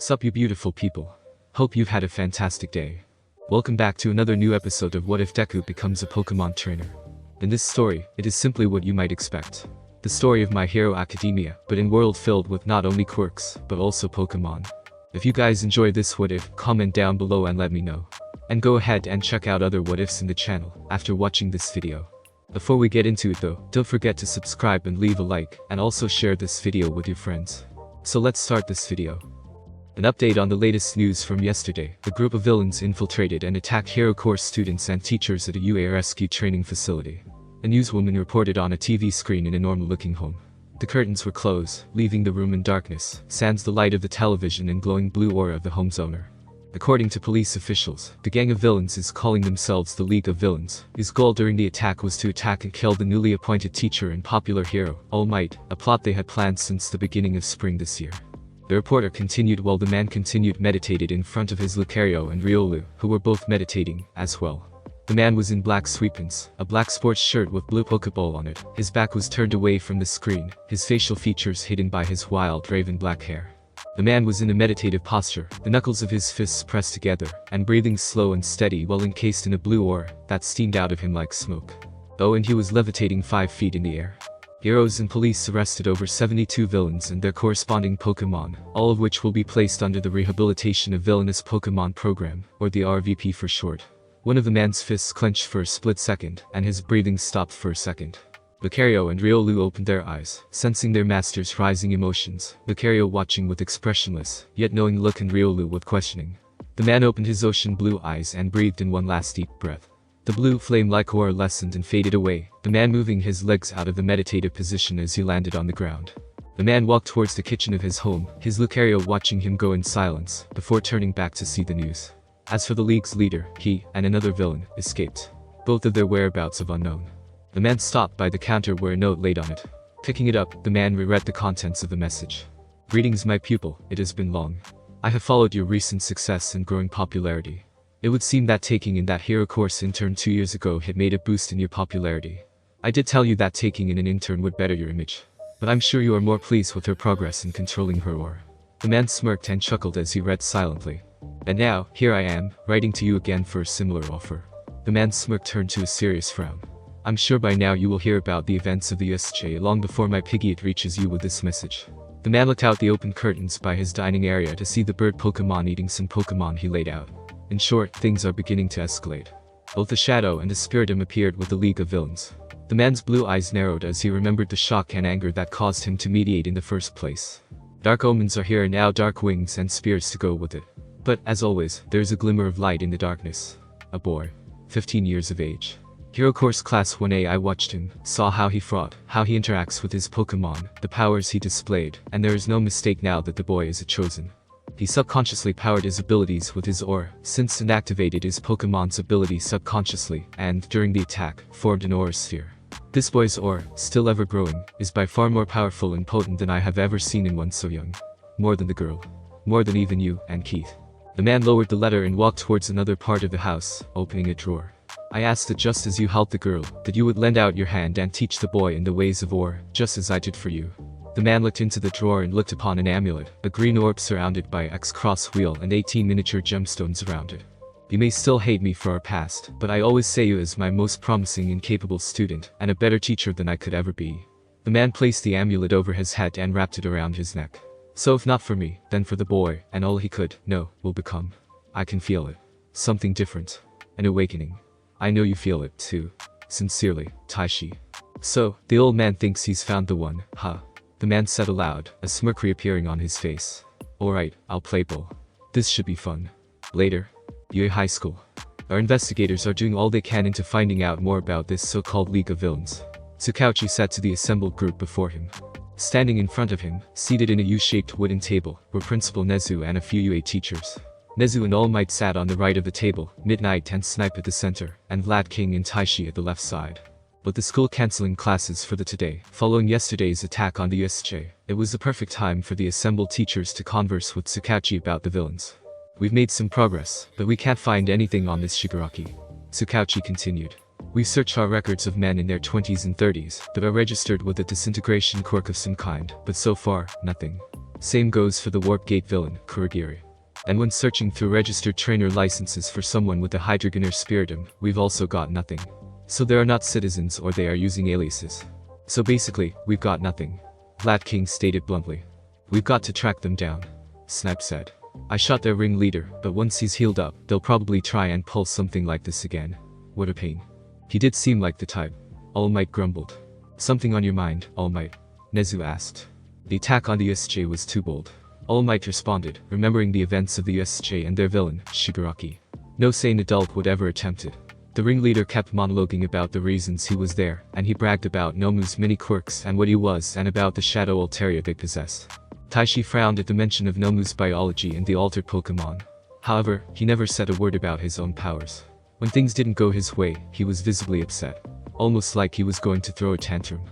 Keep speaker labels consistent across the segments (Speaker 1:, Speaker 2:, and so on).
Speaker 1: Sup you beautiful people. Hope you've had a fantastic day. Welcome back to another new episode of What If Deku Becomes a Pokemon Trainer. In this story, it is simply what you might expect. The story of My Hero Academia, but in world filled with not only quirks, but also Pokemon. If you guys enjoy this what if, comment down below and let me know. And go ahead and check out other what ifs in the channel, after watching this video. Before we get into it though, don't forget to subscribe and leave a like, and also share this video with your friends. So let's start this video. An update on the latest news from yesterday. A group of villains infiltrated and attacked Hero Course students and teachers at a UA rescue training facility. A newswoman reported on a TV screen in a normal-looking home. The curtains were closed, leaving the room in darkness, sans the light of the television and glowing blue aura of the home's owner. According to police officials, the gang of villains is calling themselves the League of Villains. His goal during the attack was to attack and kill the newly appointed teacher and popular hero, All Might, a plot they had planned since the beginning of spring this year. The reporter continued while the man continued meditated in front of his Lucario and Riolu, who were both meditating, as well. The man was in black sweatpants, a black sports shirt with blue Pokeball on it. His back was turned away from the screen, his facial features hidden by his wild raven black hair. The man was in a meditative posture, the knuckles of his fists pressed together, and breathing slow and steady while encased in a blue aura that steamed out of him like smoke. Oh, and he was levitating 5 feet in the air. Heroes and police arrested over 72 villains and their corresponding Pokemon, all of which will be placed under the Rehabilitation of Villainous Pokemon Program, or the RVP for short. One of the man's fists clenched for a split second, and his breathing stopped for a second. Lucario and Riolu opened their eyes, sensing their master's rising emotions, Lucario watching with expressionless, yet knowing look and Riolu with questioning. The man opened his ocean blue eyes and breathed in one last deep breath. The blue flame-like aura lessened and faded away, the man moving his legs out of the meditative position as he landed on the ground. The man walked towards the kitchen of his home, his Lucario watching him go in silence, before turning back to see the news. As for the League's leader, he, and another villain, escaped. Both of their whereabouts of unknown. The man stopped by the counter where a note laid on it. Picking it up, the man reread the contents of the message. Greetings my pupil, it has been long. I have followed your recent success and growing popularity. It would seem that taking in that hero course intern 2 years ago had made a boost in your popularity. I did tell you that taking in an intern would better your image. But I'm sure you are more pleased with her progress in controlling her aura. The man smirked and chuckled as he read silently. And now, here I am, writing to you again for a similar offer. The man's smirk turned to a serious frown. I'm sure by now you will hear about the events of the USJ long before my Pidgeot reaches you with this message. The man looked out the open curtains by his dining area to see the bird Pokemon eating some Pokemon he laid out. In short, things are beginning to escalate. Both a Shadow and a Spiritomb appeared with the League of Villains. The man's blue eyes narrowed as he remembered the shock and anger that caused him to mediate in the first place. Dark omens are here and now, dark wings and spirits to go with it. But, as always, there is a glimmer of light in the darkness. A boy. 15 years of age. Hero Course Class 1A. I watched him, saw how he fought, how he interacts with his Pokemon, the powers he displayed, and there is no mistake now that the boy is a chosen. He subconsciously powered his abilities with his aura, sensed and activated his Pokemon's ability subconsciously, and, during the attack, formed an aura sphere. This boy's aura, still ever growing, is by far more powerful and potent than I have ever seen in one so young. More than the girl. More than even you, and Keith. The man lowered the letter and walked towards another part of the house, opening a drawer. I asked that just as you helped the girl, that you would lend out your hand and teach the boy in the ways of aura, just as I did for you. The man looked into the drawer and looked upon an amulet, a green orb surrounded by an X-cross wheel and 18 miniature gemstones around it. You may still hate me for our past, but I always say you as my most promising and capable student, and a better teacher than I could ever be. The man placed the amulet over his head and wrapped it around his neck. So if not for me, then for the boy, and all he could, no, will become. I can feel it. Something different. An awakening. I know you feel it, too. Sincerely, Taishi. So, the old man thinks he's found the one, huh? The man said aloud, a smirk reappearing on his face. Alright, I'll play ball. This should be fun. Later. UA High School. Our investigators are doing all they can into finding out more about this so-called League of Villains. Tsukauchi said to the assembled group before him. Standing in front of him, seated in a U-shaped wooden table, were Principal Nezu and a few UA teachers. Nezu and All Might sat on the right of the table, Midnight and Snipe at the center, and Vlad King and Taishi at the left side. But the school cancelling classes for the today, following yesterday's attack on the USJ, it was the perfect time for the assembled teachers to converse with Tsukauchi about the villains. We've made some progress, but we can't find anything on this Shigaraki. Tsukauchi continued. We searched our records of men in their 20s and 30s that are registered with a disintegration quirk of some kind, but so far, nothing. Same goes for the Warp Gate villain, Kurogiri. And when searching through registered trainer licenses for someone with a Hydreigon or Spiritomb, we've also got nothing. So they are not citizens or they are using aliases. So basically, we've got nothing. Vlad King stated bluntly. We've got to track them down. Snipe said. I shot their ringleader, but once he's healed up, they'll probably try and pull something like this again. What a pain. He did seem like the type. All Might grumbled. Something on your mind, All Might? Nezu asked. The attack on the USJ was too bold. All Might responded, remembering the events of the USJ and their villain, Shigaraki. No sane adult would ever attempt it. The ringleader kept monologuing about the reasons he was there, and he bragged about Nomu's many quirks and what he was and about the Shadow Altaria they possess. Taishi frowned at the mention of Nomu's biology and the altered Pokemon. However, he never said a word about his own powers. When things didn't go his way, he was visibly upset. Almost like he was going to throw a tantrum.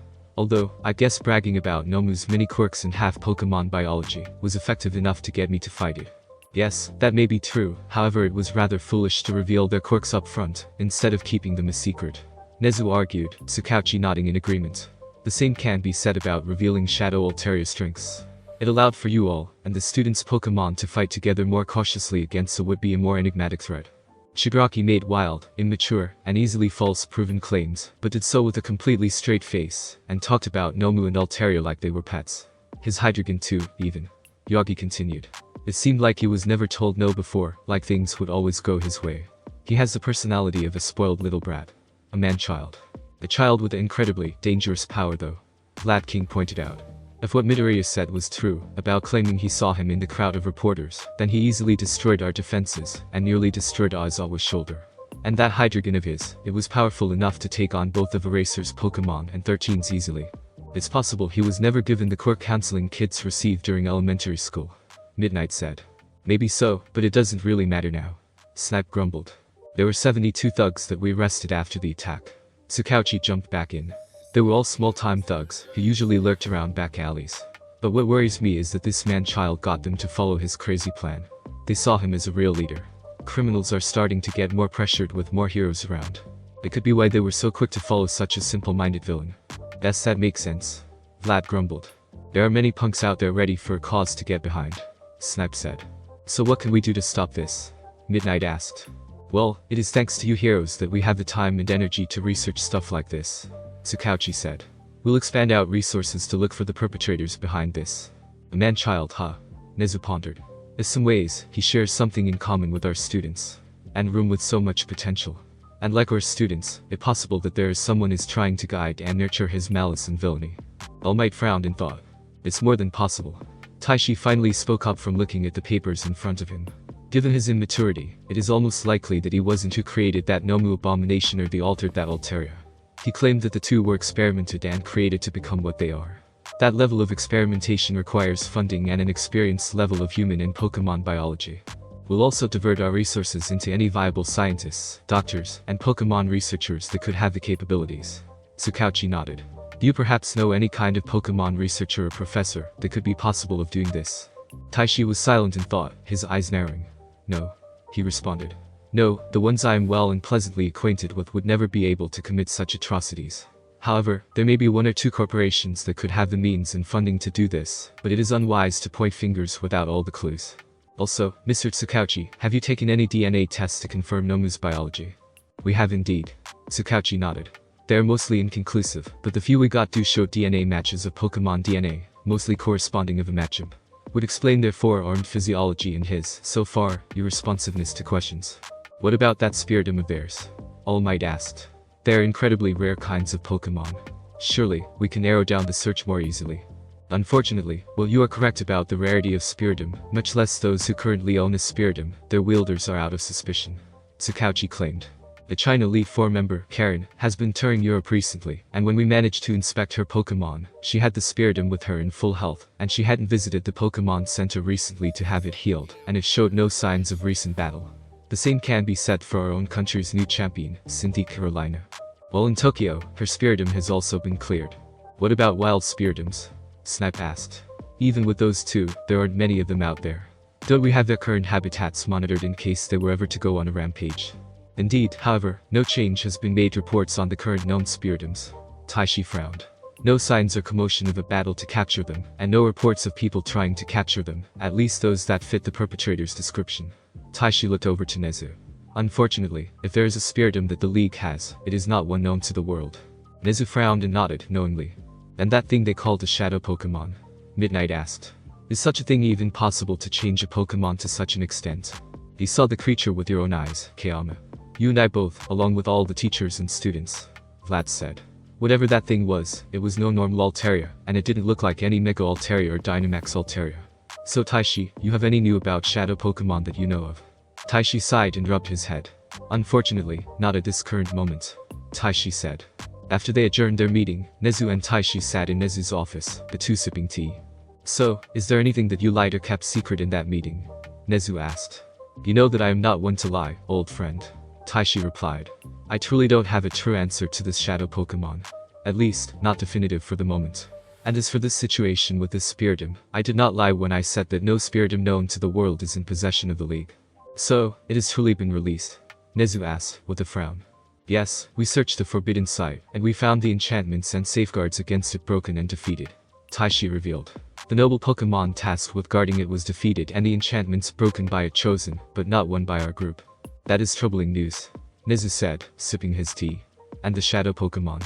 Speaker 1: Although, I guess bragging about Nomu's many quirks and half-Pokemon biology was effective enough to get me to fight it. Yes, that may be true, however it was rather foolish to reveal their quirks up front, instead of keeping them a secret. Nezu argued, Tsukauchi nodding in agreement. The same can be said about revealing Shadow Altaria strengths. It allowed for you all, and the students' Pokemon to fight together more cautiously against a would-be a more enigmatic threat. Shigaraki made wild, immature, and easily false-proven claims, but did so with a completely straight face, and talked about Nomu and Altaria like they were pets. His Hydreigon too, even. Yagi continued. It seemed like he was never told no before, like things would always go his way. He has the personality of a spoiled little brat. A man-child. A child with incredibly dangerous power though. Vlad King pointed out. If what Midoriya said was true, about claiming he saw him in the crowd of reporters, then he easily destroyed our defenses, and nearly destroyed Aizawa's shoulder. And that Hydreigon of his, it was powerful enough to take on both of Eraser's Pokemon and 13's easily. It's possible he was never given the quirk counseling kids received during elementary school. Midnight said. Maybe so, but it doesn't really matter now. Snipe grumbled. There were 72 thugs that we arrested after the attack. Tsukauchi jumped back in. They were all small-time thugs, who usually lurked around back alleys. But what worries me is that this man-child got them to follow his crazy plan. They saw him as a real leader. Criminals are starting to get more pressured with more heroes around. It could be why they were so quick to follow such a simple-minded villain. Yes, that makes sense. Vlad grumbled. There are many punks out there ready for a cause to get behind. Snipe said. So what can we do to stop this? Midnight asked. Well, it is thanks to you heroes that we have the time and energy to research stuff like this. Tsukauchi said. We'll expand out resources to look for the perpetrators behind this. A man-child, huh? Nezu pondered. In some ways, he shares something in common with our students. And room with so much potential. And like our students, it's possible that there is someone is trying to guide and nurture his malice and villainy. All Might frowned and thought. It's more than possible. Taishi finally spoke up from looking at the papers in front of him. Given his immaturity, it is almost likely that he wasn't who created that Nomu abomination or the altered that Altaria. He claimed that the two were experimented and created to become what they are. That level of experimentation requires funding and an experienced level of human and Pokemon biology. We'll also divert our resources into any viable scientists, doctors, and Pokemon researchers that could have the capabilities. Tsukauchi nodded. Do you perhaps know any kind of Pokemon researcher or professor that could be possible of doing this? Taishi was silent in thought, his eyes narrowing. No. He responded. No, the ones I am well and pleasantly acquainted with would never be able to commit such atrocities. However, there may be one or two corporations that could have the means and funding to do this, but it is unwise to point fingers without all the clues. Also, Mr. Tsukauchi, have you taken any DNA tests to confirm Nomu's biology? We have indeed. Tsukauchi nodded. They are mostly inconclusive, but the few we got do show DNA matches of Pokemon DNA, mostly corresponding of a matchup. Would explain their forearmed physiology and his, so far, irresponsiveness to questions. What about that Spiritomb of theirs? All Might asked. They are incredibly rare kinds of Pokemon. Surely, we can narrow down the search more easily. Unfortunately, while you are correct about the rarity of Spiritomb, much less those who currently own a Spiritomb, their wielders are out of suspicion. Tsukauchi claimed. The China Elite Four member, Karen, has been touring Europe recently, and when we managed to inspect her Pokemon, she had the Spiritomb with her in full health, and she hadn't visited the Pokemon Center recently to have it healed, and it showed no signs of recent battle. The same can be said for our own country's new champion, Cynthia Carolina. While in Tokyo, her Spiritomb has also been cleared. What about wild Spiritombs? Snipe asked. Even with those two, there aren't many of them out there. Don't we have their current habitats monitored in case they were ever to go on a rampage? Indeed, however, no change has been made to reports on the current known Spiritombs. Taishi frowned. No signs or commotion of a battle to capture them, and no reports of people trying to capture them, at least those that fit the perpetrator's description. Taishi looked over to Nezu. Unfortunately, if there is a spiritum that the League has, it is not one known to the world. Nezu frowned and nodded knowingly. And that thing they called a shadow Pokemon? Midnight asked. Is such a thing even possible to change a Pokemon to such an extent? You saw the creature with your own eyes, Kayama. You and I both, along with all the teachers and students. Vlad said. Whatever that thing was, it was no normal Altaria, and it didn't look like any Mega Altaria or Dynamax Altaria. So Taishi, you have any new about shadow Pokemon that you know of? Taishi sighed and rubbed his head. Unfortunately, not at this current moment. Taishi said. After they adjourned their meeting, Nezu and Taishi sat in Nezu's office, the two sipping tea. So, is there anything that you lied or kept secret in that meeting? Nezu asked. You know that I am not one to lie, old friend. Taishi replied. I truly don't have a true answer to this shadow Pokemon. At least, not definitive for the moment. And as for this situation with this spiritum, I did not lie when I said that no spiritum known to the world is in possession of the League. So, it has truly been released? Nezu asked, with a frown. Yes, we searched the forbidden site, and we found the enchantments and safeguards against it broken and defeated. Taishi revealed. The noble Pokemon tasked with guarding it was defeated and the enchantments broken by it chosen, but not one by our group. That is troubling news. Nezu said, sipping his tea. And the shadow Pokemon?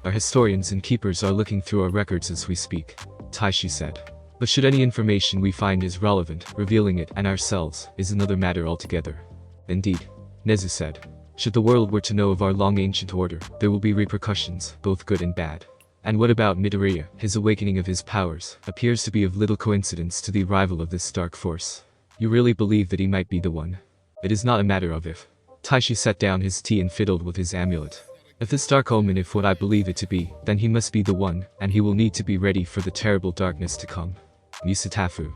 Speaker 1: Our historians and keepers are looking through our records as we speak. Taishi said. But should any information we find is relevant, revealing it and ourselves is another matter altogether. Indeed. Nezu said. Should the world were to know of our long ancient order, there will be repercussions, both good and bad. And what about Midoriya? His awakening of his powers appears to be of little coincidence to the arrival of this dark force. You really believe that he might be the one? It is not a matter of if. Taishi set down his tea and fiddled with his amulet. If this dark omen is what I believe it to be, then he must be the one, and he will need to be ready for the terrible darkness to come. Misatafu.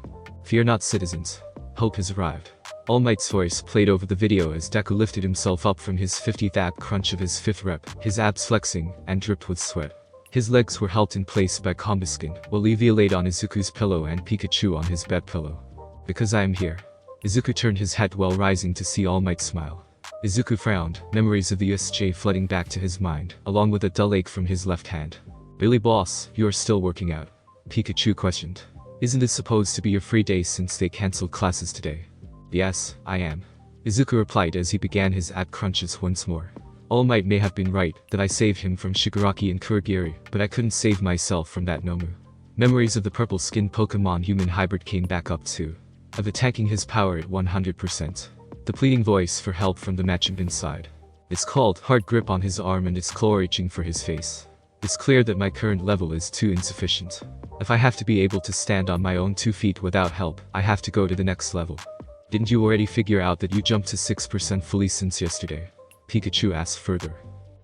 Speaker 1: Fear not, citizens. Hope has arrived. All Might's voice played over the video as Deku lifted himself up from his 50th ab crunch of his 5th rep, his abs flexing, and dripped with sweat. His legs were held in place by Combuskin, while Eevee laid on Izuku's pillow and Pikachu on his bed pillow. Because I am here. Izuku turned his head while rising to see All Might smile. Izuku frowned, memories of the USJ flooding back to his mind, along with a dull ache from his left hand. Really boss, you are still working out? Pikachu questioned. Isn't this supposed to be your free day since they cancelled classes today? Yes, I am. Izuku replied as he began his ab crunches once more. All Might may have been right, that I saved him from Shigaraki and Kurogiri, but I couldn't save myself from that Nomu. Memories of the purple-skinned Pokemon human hybrid came back up too. Of attacking his power at 100%. The pleading voice for help from the Machamp inside. It's called hard grip on his arm and it's claw reaching for his face. It's clear that my current level is too insufficient. If I have to be able to stand on my own 2 feet without help, I have to go to the next level. Didn't you already figure out that you jumped to 6% fully since yesterday? Pikachu asked further.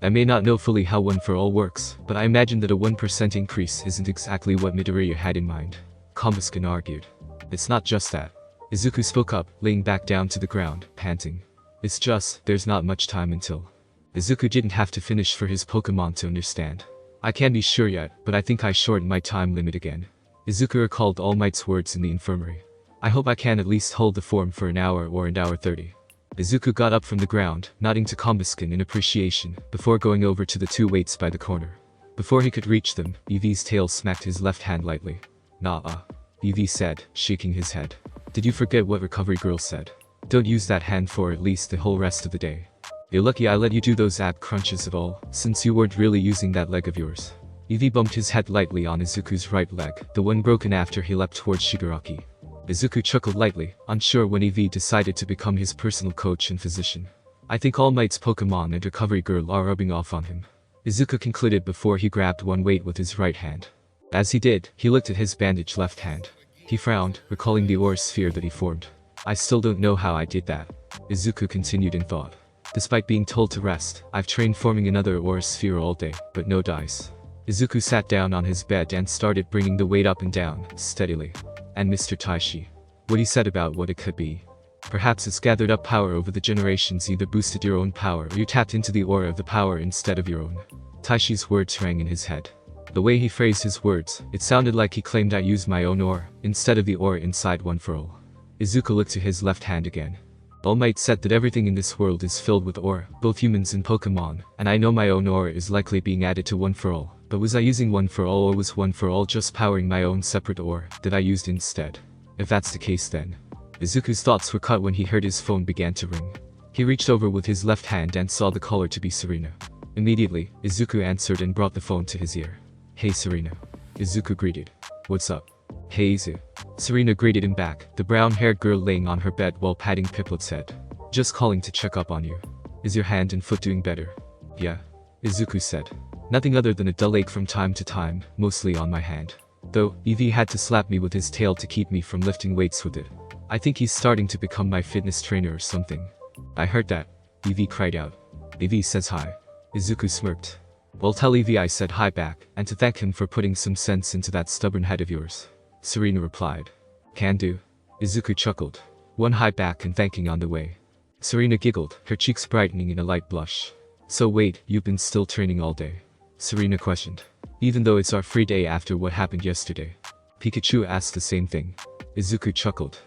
Speaker 1: I may not know fully how One for All works, but I imagine that a 1% increase isn't exactly what Midoriya had in mind. Combuskin argued. It's not just that. Izuku spoke up, laying back down to the ground, panting. It's just, there's not much time until. Izuku didn't have to finish for his Pokemon to understand. I can't be sure yet, but I think I shortened my time limit again. Izuku recalled All Might's words in the infirmary. I hope I can at least hold the form for an hour or an hour 30. Izuku got up from the ground, nodding to Combuskin in appreciation, before going over to the 2 weights by the corner. Before he could reach them, Eevee's tail smacked his left hand lightly. Nah. Eevee said, shaking his head. Did you forget what Recovery Girl said? Don't use that hand for at least the whole rest of the day. You're lucky I let you do those ab crunches at all, since you weren't really using that leg of yours. Eevee bumped his head lightly on Izuku's right leg, the one broken after he leapt towards Shigaraki. Izuku chuckled lightly, unsure when Eevee decided to become his personal coach and physician. I think All Might's Pokemon and Recovery Girl are rubbing off on him. Izuku concluded before he grabbed one weight with his right hand. As he did, he looked at his bandaged left hand. He frowned, recalling the aura sphere that he formed. I still don't know how I did that. Izuku continued in thought. Despite being told to rest, I've trained forming another aura sphere all day, but no dice. Izuku sat down on his bed and started bringing the weight up and down, steadily. And Mr. Taishi. What he said about what it could be. Perhaps it's gathered up power over the generations either boosted your own power or you tapped into the aura of the power instead of your own. Taishi's words rang in his head. The way he phrased his words, it sounded like he claimed I used my own aura, instead of the aura inside One for All. Izuku looked to his left hand again. All Might said that everything in this world is filled with aura, both humans and Pokemon, and I know my own aura is likely being added to One for All. But was I using one for all, or was one for all just powering my own separate ore that I used instead? If that's the case, then Izuku's thoughts were cut when he heard his phone began to ring. He reached over with his left hand and saw the caller to be Serena. Immediately, Izuku answered and brought the phone to his ear. "Hey Serena." Izuku greeted. "What's up?" "Hey Izu." Serena greeted him back, the brown-haired girl laying on her bed while patting Piplet's head. "Just calling to check up on you. Is your hand and foot doing better?" "Yeah," Izuku said. "Nothing other than a dull ache from time to time, mostly on my hand. Though, Eevee had to slap me with his tail to keep me from lifting weights with it. I think he's starting to become my fitness trainer or something." "I heard that," Eevee cried out. "Eevee says hi." Izuku smirked. "Well, tell Eevee I said hi back, and to thank him for putting some sense into that stubborn head of yours," Serena replied. "Can do." Izuku chuckled. "One hi back and thanking on the way." Serena giggled, her cheeks brightening in a light blush. "So wait, you've been still training all day?" Serena questioned. "Even though it's our free day after what happened yesterday?" Pikachu asked the same thing. Izuku chuckled.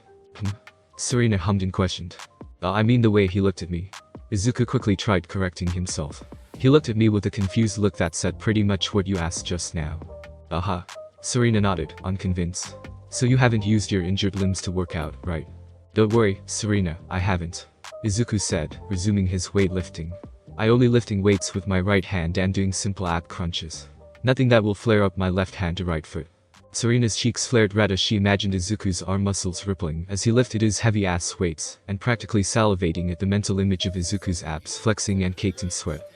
Speaker 1: Serena hummed and questioned. I mean the way he looked at me." Izuku quickly tried correcting himself. "He looked at me with a confused look that said pretty much what you asked just now." "Aha." Serena nodded, unconvinced. "So you haven't used your injured limbs to work out, right?" "Don't worry, Serena, I haven't," Izuku said, resuming his weightlifting. "I only lifting weights with my right hand and doing simple ab crunches. Nothing that will flare up my left hand or right foot." Serena's cheeks flared red as she imagined Izuku's arm muscles rippling as he lifted his heavy-ass weights, and practically salivating at the mental image of Izuku's abs flexing and caked in sweat.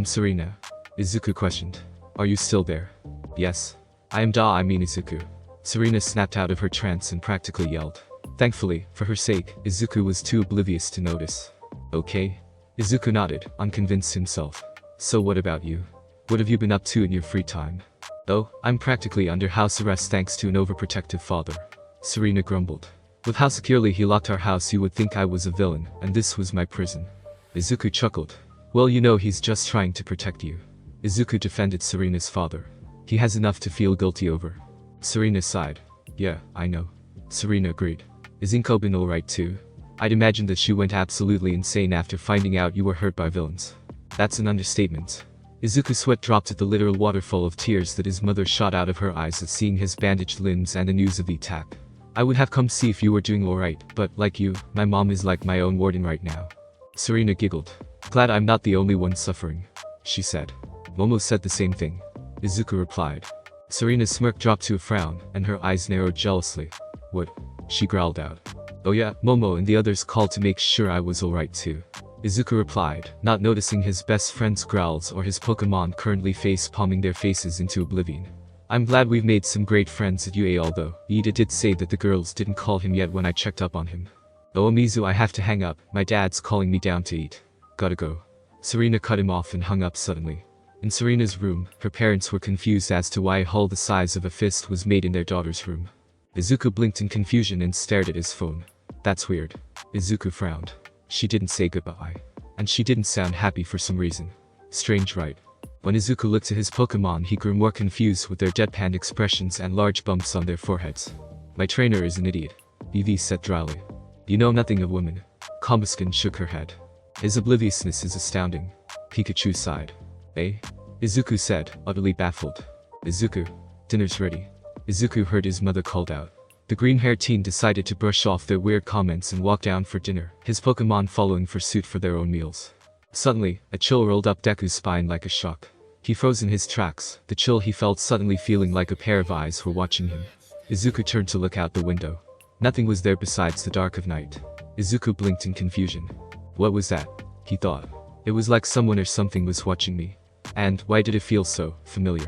Speaker 1: Serena?" Izuku questioned. "Are you still there?" "Yes. I mean Izuku." Serena snapped out of her trance and practically yelled. Thankfully, for her sake, Izuku was too oblivious to notice. "Okay?" Izuku nodded, unconvinced himself. "So what about you? What have you been up to in your free time?" "Oh, I'm practically under house arrest thanks to an overprotective father," Serena grumbled. "With how securely he locked our house you would think I was a villain, and this was my prison." Izuku chuckled. "Well, you know he's just trying to protect you." Izuku defended Serena's father. "He has enough to feel guilty over." Serena sighed. "Yeah, I know." Serena agreed. "Is Inko been alright too? I'd imagine that she went absolutely insane after finding out you were hurt by villains." "That's an understatement." Izuku's sweat dropped at the literal waterfall of tears that his mother shot out of her eyes at seeing his bandaged limbs and the news of the attack. "I would have come see if you were doing alright, but like you, my mom is like my own warden right now." Serena giggled. "Glad I'm not the only one suffering," she said. "Momo said the same thing," Izuku replied. Serena's smirk dropped to a frown, and her eyes narrowed jealously. "What?" she growled out. "Oh yeah, Momo and the others called to make sure I was alright too," Izuku replied, not noticing his best friend's growls or his Pokemon currently face-palming their faces into oblivion. "I'm glad we've made some great friends at UA, although Ida did say that the girls didn't call him yet when I checked up on him." "Oh Mizu, I have to hang up, my dad's calling me down to eat. Gotta go." Serena cut him off and hung up suddenly. In Serena's room, her parents were confused as to why a hole the size of a fist was made in their daughter's room. Izuku blinked in confusion and stared at his phone. "That's weird." Izuku frowned. She didn't say goodbye. And she didn't sound happy for some reason. Strange, right? When Izuku looked at his Pokemon, he grew more confused with their deadpan expressions and large bumps on their foreheads. "My trainer is an idiot," Eevee said dryly. "You know nothing of women." Combuskin shook her head. "His obliviousness is astounding." Pikachu sighed. "Eh?" Izuku said, utterly baffled. "Izuku, dinner's ready." Izuku heard his mother called out. The green-haired teen decided to brush off their weird comments and walk down for dinner, his Pokemon following for suit for their own meals. Suddenly, a chill rolled up Deku's spine like a shock. He froze in his tracks, the chill he felt suddenly feeling like a pair of eyes were watching him. Izuku turned to look out the window. Nothing was there besides the dark of night. Izuku blinked in confusion. What was that? He thought. It was like someone or something was watching me. And why did it feel so familiar?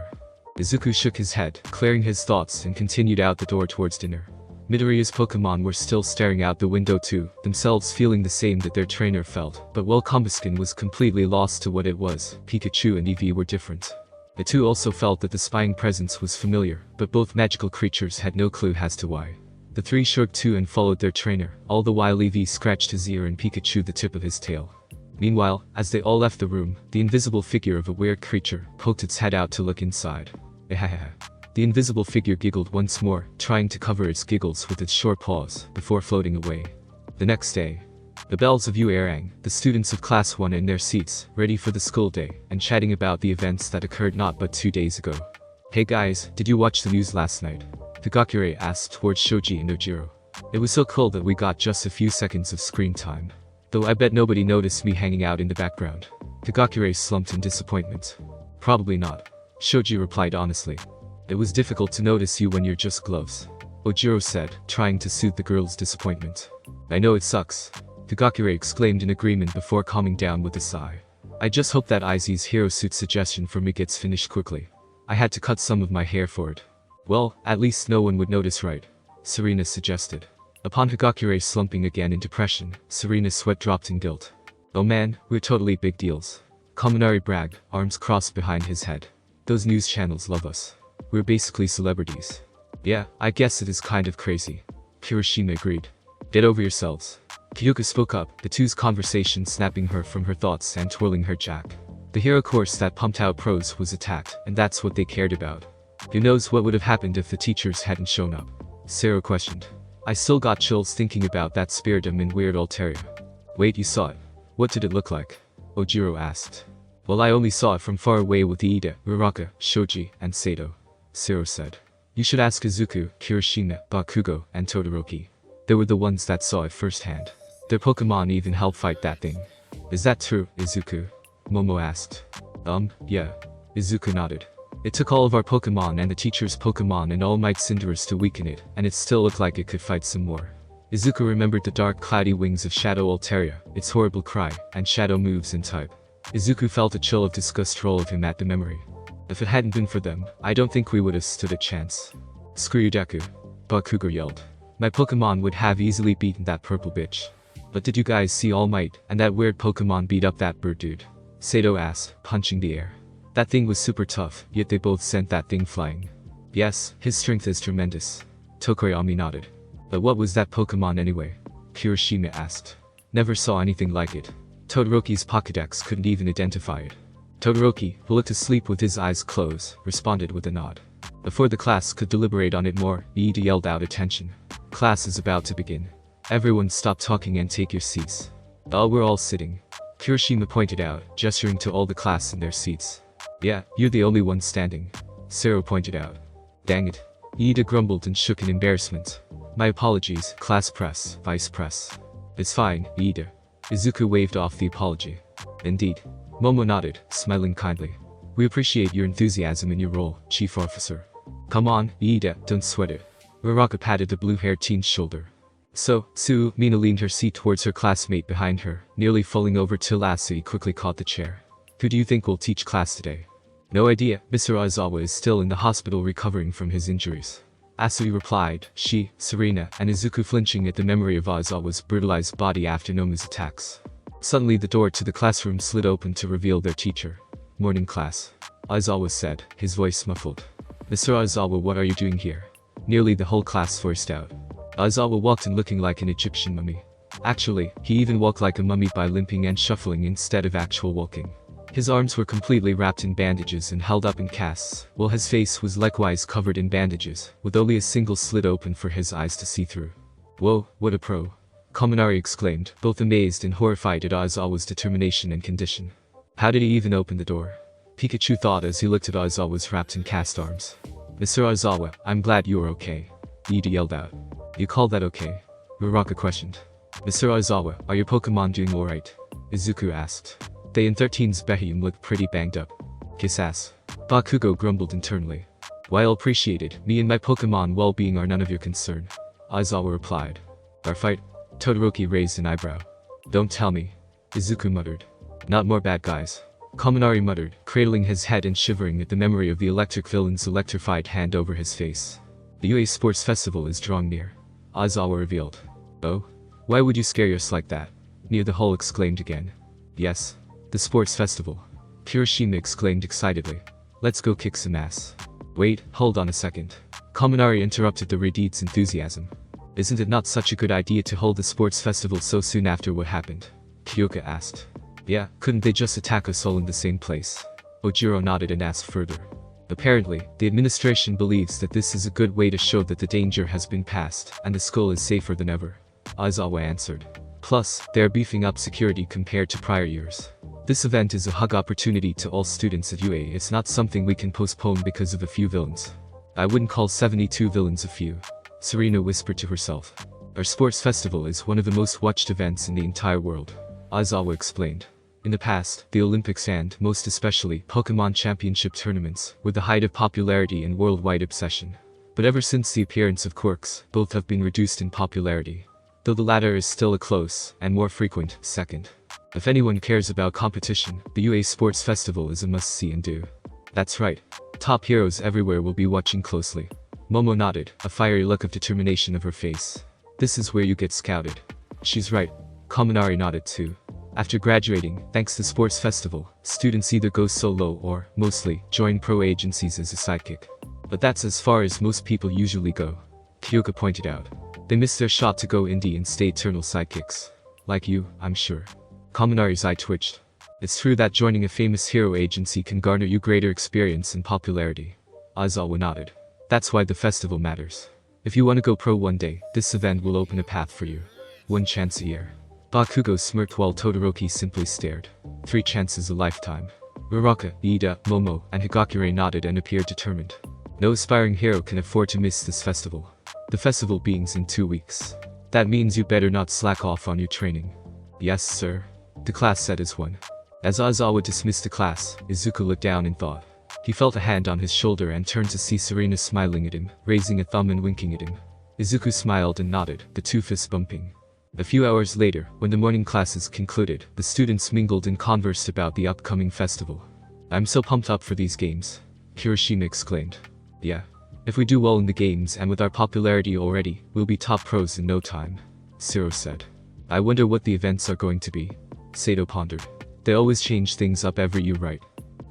Speaker 1: Izuku shook his head, clearing his thoughts, and continued out the door towards dinner. Midoriya's Pokemon were still staring out the window too, themselves feeling the same that their trainer felt, but while Combuskin was completely lost to what it was, Pikachu and Eevee were different. The two also felt that the spying presence was familiar, but both magical creatures had no clue as to why. The three shrugged too and followed their trainer, all the while Eevee scratched his ear and Pikachu the tip of his tail. Meanwhile, as they all left the room, the invisible figure of a weird creature poked its head out to look inside. The invisible figure giggled once more, trying to cover its giggles with its short paws, before floating away. The next day, The bells of UA rang, the students of Class 1 in their seats, ready for the school day, and chatting about the events that occurred not but 2 days ago. Hey guys, did you watch the news last night? Higakure asked towards Shoji and Ojiro. It was so cool that we got just a few seconds of screen time. Though I bet nobody noticed me hanging out in the background. Higakure slumped in disappointment. Probably not. Shoji replied honestly. It was difficult to notice you when you're just gloves. Ojiro said, trying to soothe the girl's disappointment. I know it sucks. Higakure exclaimed in agreement before calming down with a sigh. I just hope that Izuku's hero suit suggestion for me gets finished quickly. I had to cut some of my hair for it. Well, at least no one would notice, right? Serena suggested. Upon Higakure slumping again in depression, Serena's sweat dropped in guilt. Oh man, we're totally big deals. Kaminari bragged, arms crossed behind his head. Those news channels love us. We're basically celebrities. Yeah, I guess it is kind of crazy. Kirishima agreed. Get over yourselves. Kyuka spoke up, the two's conversation snapping her from her thoughts and twirling her jack. The hero course that pumped out pros was attacked, and that's what they cared about. Who knows what would have happened if the teachers hadn't shown up? Sero questioned. I still got chills thinking about that spiritum in Weird Alteria. Wait, you saw it? What did it look like? Ojiro asked. Well, I only saw it from far away with Iida, Uraraka, Shoji, and Sato. Sero said. You should ask Izuku, Kirishima, Bakugo, and Todoroki. They were the ones that saw it firsthand. Their Pokemon even helped fight that thing. Is that true, Izuku? Momo asked. Yeah. Izuku nodded. It took all of our Pokemon and the teacher's Pokemon and all Might Cinderace to weaken it, and it still looked like it could fight some more. Izuku remembered the dark cloudy wings of Shadow Alteria, its horrible cry, and shadow moves and type. Izuku felt a chill of disgust roll of him at the memory. If it hadn't been for them, I don't think we would have stood a chance. Screw you, Deku. Bakugo yelled. My Pokemon would have easily beaten that purple bitch. But did you guys see All Might and that weird Pokemon beat up that bird dude? Sato asked, punching the air. That thing was super tough, yet they both sent that thing flying. Yes, his strength is tremendous. Tokoyami nodded. But what was that Pokemon anyway? Kirishima asked. Never saw anything like it. Todoroki's Pokédex couldn't even identify it. Todoroki, who looked asleep with his eyes closed, responded with a nod. Before the class could deliberate on it more, Iida yelled out attention. Class is about to begin. Everyone stop talking and take your seats. We're all sitting. Kirishima pointed out, gesturing to all the class in their seats. Yeah, you're the only one standing. Sero pointed out. Dang it. Iida grumbled and shook in embarrassment. My apologies, class press, vice press. It's fine, Iida. Izuku waved off the apology. Indeed. Momo nodded, smiling kindly. We appreciate your enthusiasm in your role, Chief Officer. Come on, Iida, don't sweat it. Uraraka patted the blue-haired teen's shoulder. So, Mina leaned her seat towards her classmate behind her, nearly falling over till Asui quickly caught the chair. Who do you think will teach class today? No idea, Mr. Aizawa is still in the hospital recovering from his injuries. Asui replied, she, Serena, and Izuku flinching at the memory of Aizawa's brutalized body after Nomu's attacks. Suddenly the door to the classroom slid open to reveal their teacher. Morning class. Aizawa said, his voice muffled. Mr. Aizawa, what are you doing here? Nearly the whole class voiced out. Aizawa walked in looking like an Egyptian mummy. Actually, he even walked like a mummy by limping and shuffling instead of actual walking. His arms were completely wrapped in bandages and held up in casts, while his face was likewise covered in bandages, with only a single slit open for his eyes to see through. Whoa, what a pro. Kaminari exclaimed, both amazed and horrified at Aizawa's determination and condition. How did he even open the door? Pikachu thought as he looked at Aizawa's wrapped in cast arms. Mr. Aizawa, I'm glad you are okay. Iida yelled out. You call that okay? Uraraka questioned. Mr. Aizawa, are your Pokemon doing alright? Izuku asked. They in 13's Behyum looked pretty banged up. Kiss ass. Bakugo grumbled internally. While appreciated, me and my Pokemon well-being are none of your concern. Aizawa replied. Our fight? Todoroki raised an eyebrow. Don't tell me. Izuku muttered. Not more bad guys. Kaminari muttered, cradling his head and shivering at the memory of the electric villain's electrified hand over his face. The UA Sports Festival is drawing near. Aizawa revealed. Oh? Why would you scare us like that? Near the hole exclaimed again. Yes. The sports festival. Kirishima exclaimed excitedly. Let's go kick some ass. Wait, hold on a second. Kaminari interrupted the Redeed's enthusiasm. Isn't it not such a good idea to hold the sports festival so soon after what happened? Kyoka asked. Yeah, couldn't they just attack us all in the same place? Ojiro nodded and asked further. Apparently, the administration believes that this is a good way to show that the danger has been passed, and the school is safer than ever. Aizawa answered. Plus, they are beefing up security compared to prior years. This event is a hug opportunity to all students at UA. It's not something we can postpone because of a few villains. I wouldn't call 72 villains a few, Serena whispered to herself. Our sports festival is one of the most watched events in the entire world, Aizawa explained. In the past, the Olympics and, most especially, Pokemon Championship tournaments were the height of popularity and worldwide obsession. But ever since the appearance of Quirks, both have been reduced in popularity, though the latter is still a close, and more frequent, second. If anyone cares about competition, the UA Sports Festival is a must-see and do. That's right. Top heroes everywhere will be watching closely. Momo nodded, a fiery look of determination of her face. This is where you get scouted. She's right. Kaminari nodded too. After graduating, thanks to Sports Festival, students either go solo or, mostly, join pro agencies as a sidekick. But that's as far as most people usually go, Kyoka pointed out. They miss their shot to go indie and stay eternal sidekicks. Like you, I'm sure. Kaminari's eye twitched. It's true that joining a famous hero agency can garner you greater experience and popularity. Aizawa nodded. That's why the festival matters. If you want to go pro one day, this event will open a path for you. 1 chance a year. Bakugo smirked while Todoroki simply stared. 3 chances a lifetime. Uraraka, Iida, Momo, and Higakure nodded and appeared determined. No aspiring hero can afford to miss this festival. The festival begins in 2 weeks. That means you better not slack off on your training. Yes, sir. The class said as one. As Aizawa dismissed the class, Izuku looked down in thought. He felt a hand on his shoulder and turned to see Serena smiling at him, raising a thumb and winking at him. Izuku smiled and nodded, the two fists bumping. A few hours later, when the morning classes concluded, the students mingled and conversed about the upcoming festival. I'm so pumped up for these games, Kirishima exclaimed. Yeah. If we do well in the games and with our popularity already, we'll be top pros in no time, Zero said. I wonder what the events are going to be, Sato pondered. They always change things up every year, right?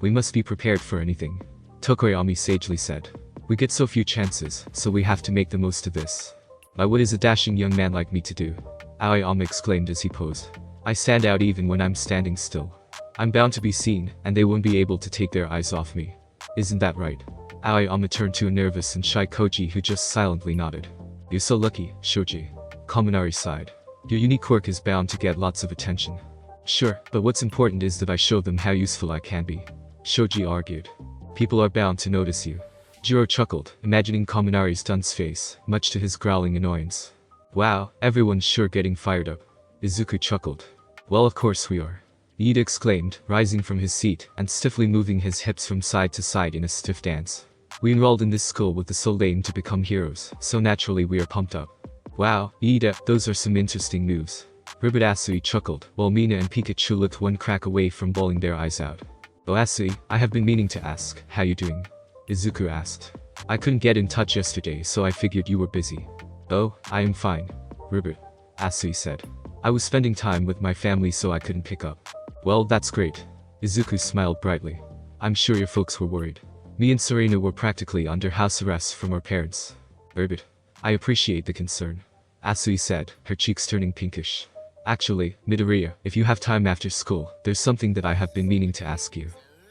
Speaker 1: We must be prepared for anything, Tokoyami sagely said. We get so few chances, so we have to make the most of this. What is a dashing young man like me to do? Aoyama exclaimed as he posed. I stand out even when I'm standing still. I'm bound to be seen, and they won't be able to take their eyes off me. Isn't that right? Aoyama turned to a nervous and shy Koji who just silently nodded. You're so lucky, Shoji. Kaminari sighed. Your unique quirk is bound to get lots of attention. Sure, but what's important is that I show them how useful I can be, Shoji argued. People are bound to notice you. Jiro chuckled, imagining Kaminari's dunce face, much to his growling annoyance. Wow, everyone's sure getting fired up. Izuku chuckled. Well, of course we are. Iida exclaimed, rising from his seat and stiffly moving his hips from side to side in a stiff dance. We enrolled in this school with the sole aim to become heroes, so naturally we are pumped up. Wow, Iida, those are some interesting moves. Ribbit Asui chuckled, while Mina and Pikachu looked one crack away from bawling their eyes out. Oh Asui, I have been meaning to ask, how you doing? Izuku asked. I couldn't get in touch yesterday, so I figured you were busy. Oh, I am fine, Ribbit, Asui said. I was spending time with my family so I couldn't pick up. Well, that's great. Izuku smiled brightly. I'm sure your folks were worried. Me and Serena were practically under house arrest from our parents. Ribbit, I appreciate the concern, Asui said, her cheeks turning pinkish. Actually, Midoriya, if you have time after school, there's something that I have been meaning to ask you.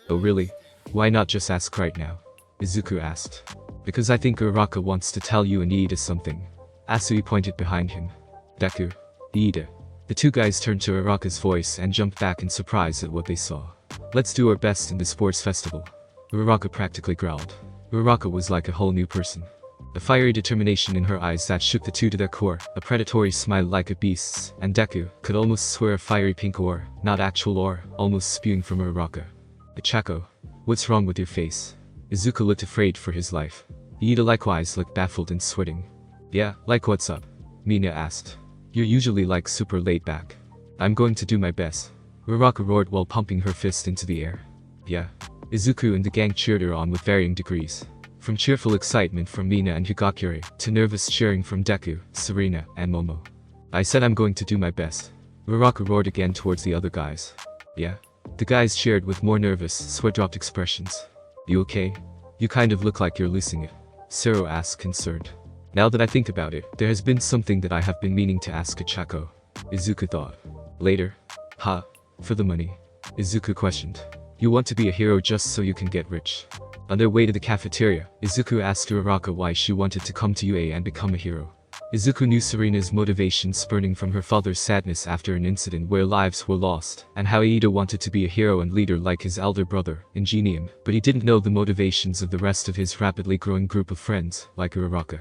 Speaker 1: Oh really? Why not just ask right now? Izuku asked. Because I think Uraraka wants to tell you and Iida something. Asui pointed behind him. Deku. Iida. The two guys turned to Uraraka's voice and jumped back in surprise at what they saw. Let's do our best in the sports festival. Uraraka practically growled. Uraraka was like a whole new person. A fiery determination in her eyes that shook the two to their core, a predatory smile like a beast's, and Deku could almost swear a fiery pink ore, not actual ore, almost spewing from Uraraka. Ichako, what's wrong with your face? Izuku looked afraid for his life. Iida likewise looked baffled and sweating. Yeah, like what's up? Mina asked. You're usually like super laid back. I'm going to do my best. Uraraka roared while pumping her fist into the air. Yeah. Izuku and the gang cheered her on with varying degrees. From cheerful excitement from Mina and Higakure, to nervous cheering from Deku, Serena, and Momo. I said I'm going to do my best. Uraraka roared again towards the other guys. Yeah. The guys cheered with more nervous, sweat-dropped expressions. You okay? You kind of look like you're losing it. Zero asked, concerned. Now that I think about it, there has been something that I have been meaning to ask Ichako. Izuku thought. Later. For the money. Izuku questioned. You want to be a hero just so you can get rich. On their way to the cafeteria, Izuku asked Uraraka why she wanted to come to UA and become a hero. Izuku knew Serena's motivation spurning from her father's sadness after an incident where lives were lost, and how Iida wanted to be a hero and leader like his elder brother, Ingenium, but he didn't know the motivations of the rest of his rapidly growing group of friends, like Uraraka.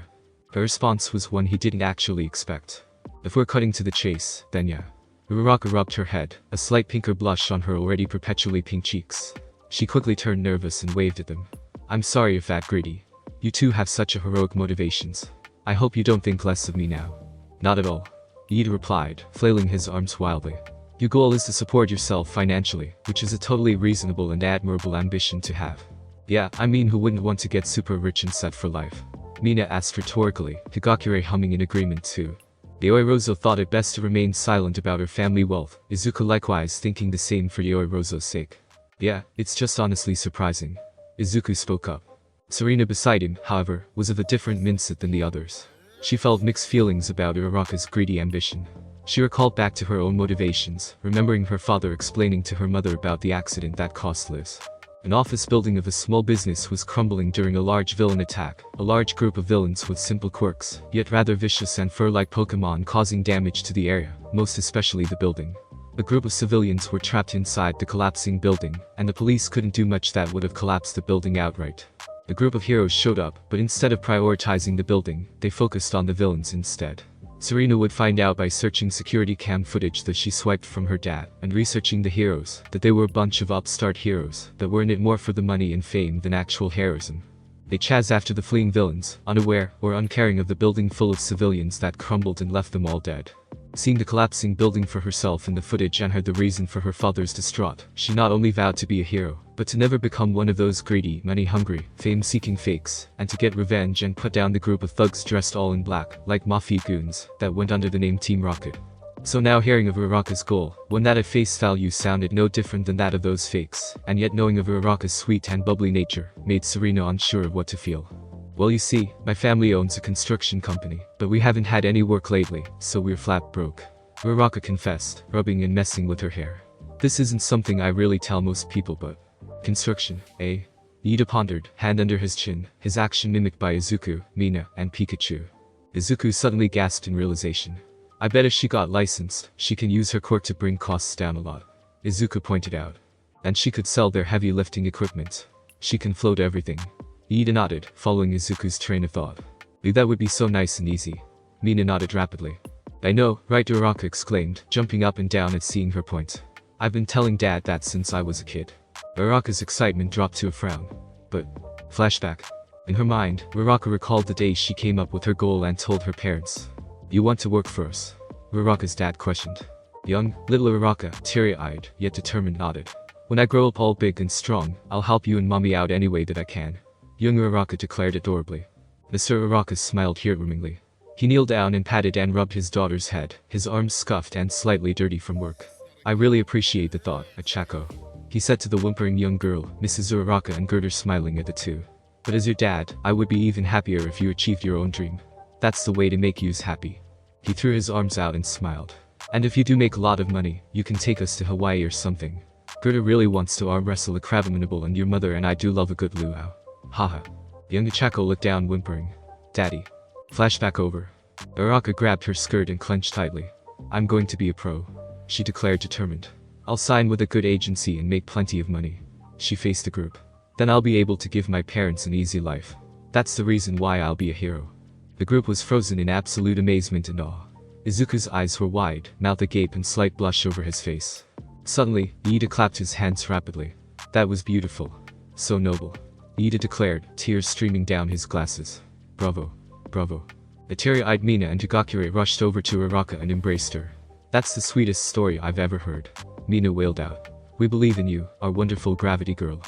Speaker 1: Her response was one he didn't actually expect. If we're cutting to the chase, then yeah. Uraraka rubbed her head, a slight pinker blush on her already perpetually pink cheeks. She quickly turned nervous and waved at them. I'm sorry if that greedy. You two have such a heroic motivations. I hope you don't think less of me now. Not at all. Iida replied, flailing his arms wildly. Your goal is to support yourself financially, which is a totally reasonable and admirable ambition to have. Yeah, I mean, who wouldn't want to get super rich and set for life? Mina asked rhetorically, Higakure humming in agreement too. Yoi Rozo thought it best to remain silent about her family wealth, Izuku likewise thinking the same for Yoi Rozo's sake. Yeah, it's just honestly surprising. Izuku spoke up. Serena beside him, however, was of a different mindset than the others. She felt mixed feelings about Uraraka's greedy ambition. She recalled back to her own motivations, remembering her father explaining to her mother about the accident that cost lives. An office building of a small business was crumbling during a large villain attack, a large group of villains with simple quirks, yet rather vicious and fur-like Pokemon causing damage to the area, most especially the building. A group of civilians were trapped inside the collapsing building, and the police couldn't do much that would have collapsed the building outright. A group of heroes showed up, but instead of prioritizing the building, they focused on the villains instead. Serena would find out by searching security cam footage that she swiped from her dad, and researching the heroes, that they were a bunch of upstart heroes, that were in it more for the money and fame than actual heroism. They chased after the fleeing villains, unaware or uncaring of the building full of civilians that crumbled and left them all dead. Seeing the collapsing building for herself in the footage and heard the reason for her father's distraught, she not only vowed to be a hero, but to never become one of those greedy, money-hungry, fame-seeking fakes, and to get revenge and put down the group of thugs dressed all in black, like mafia goons, that went under the name Team Rocket. So now hearing of Uraraka's goal, one that at face value sounded no different than that of those fakes, and yet knowing of Uraraka's sweet and bubbly nature, made Serena unsure of what to feel. Well, you see, my family owns a construction company, but we haven't had any work lately, so we're flat broke. Uraraka confessed, rubbing and messing with her hair. This isn't something I really tell most people, but... Construction, eh? Iida pondered, hand under his chin, his action mimicked by Izuku, Mina, and Pikachu. Izuku suddenly gasped in realization. I bet if she got licensed, she can use her quirk to bring costs down a lot. Izuku pointed out. And she could sell their heavy lifting equipment. She can float everything. Iida nodded, following Izuku's train of thought. That would be so nice and easy. Mina nodded rapidly. I know, right? Uraraka exclaimed, jumping up and down at seeing her point. I've been telling Dad that since I was a kid. Uraraka's excitement dropped to a frown. But... Flashback. In her mind, Uraraka recalled the day she came up with her goal and told her parents. You want to work for us? Uraraka's dad questioned. Young, little Uraraka, teary-eyed, yet determined nodded. When I grow up all big and strong, I'll help you and mommy out any way that I can. Young Uraraka declared adorably. Mr. Uraraka smiled heartwarmingly. He kneeled down and patted and rubbed his daughter's head, his arms scuffed and slightly dirty from work. I really appreciate the thought, Achako. He said to the whimpering young girl, Mrs. Uraraka and Gerder smiling at the two. But as your dad, I would be even happier if you achieved your own dream. That's the way to make yous happy. He threw his arms out and smiled. And if you do make a lot of money, you can take us to Hawaii or something. Gerder really wants to arm wrestle a Crabminable, and your mother and I do love a good luau. Haha. Young Achako looked down whimpering. Daddy. Flashback over. Uraraka grabbed her skirt and clenched tightly. I'm going to be a pro. She declared determined. I'll sign with a good agency and make plenty of money. She faced the group. Then I'll be able to give my parents an easy life. That's the reason why I'll be a hero. The group was frozen in absolute amazement and awe. Izuku's eyes were wide, mouth agape and slight blush over his face. Suddenly, Iida clapped his hands rapidly. That was beautiful. So noble. Iida declared, tears streaming down his glasses. Bravo. Bravo. The teary-eyed Mina and Higakure rushed over to Uraraka and embraced her. That's the sweetest story I've ever heard. Mina wailed out. We believe in you, our wonderful gravity girl.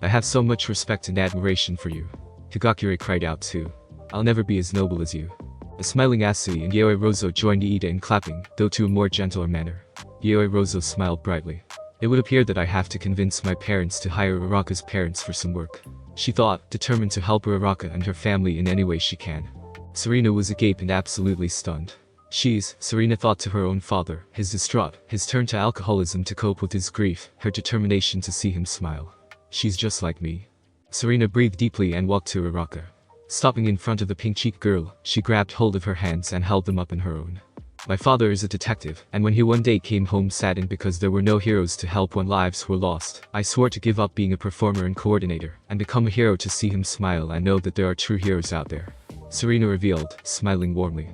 Speaker 1: I have so much respect and admiration for you. Higakure cried out too. I'll never be as noble as you. The smiling Asui and Yoi Rozo joined Iida in clapping, though to a more gentler manner. Yoi Rozo smiled brightly. It would appear that I have to convince my parents to hire Uraraka's parents for some work. She thought, determined to help Uraraka and her family in any way she can. Serena was agape and absolutely stunned. Serena thought to her own father, his distraught, his turn to alcoholism to cope with his grief, her determination to see him smile. She's just like me. Serena breathed deeply and walked to Uraraka. Stopping in front of the pink-cheeked girl, she grabbed hold of her hands and held them up in her own. My father is a detective, and when he one day came home saddened because there were no heroes to help when lives were lost, I swore to give up being a performer and coordinator, and become a hero to see him smile and know that there are true heroes out there. Serena revealed, smiling warmly.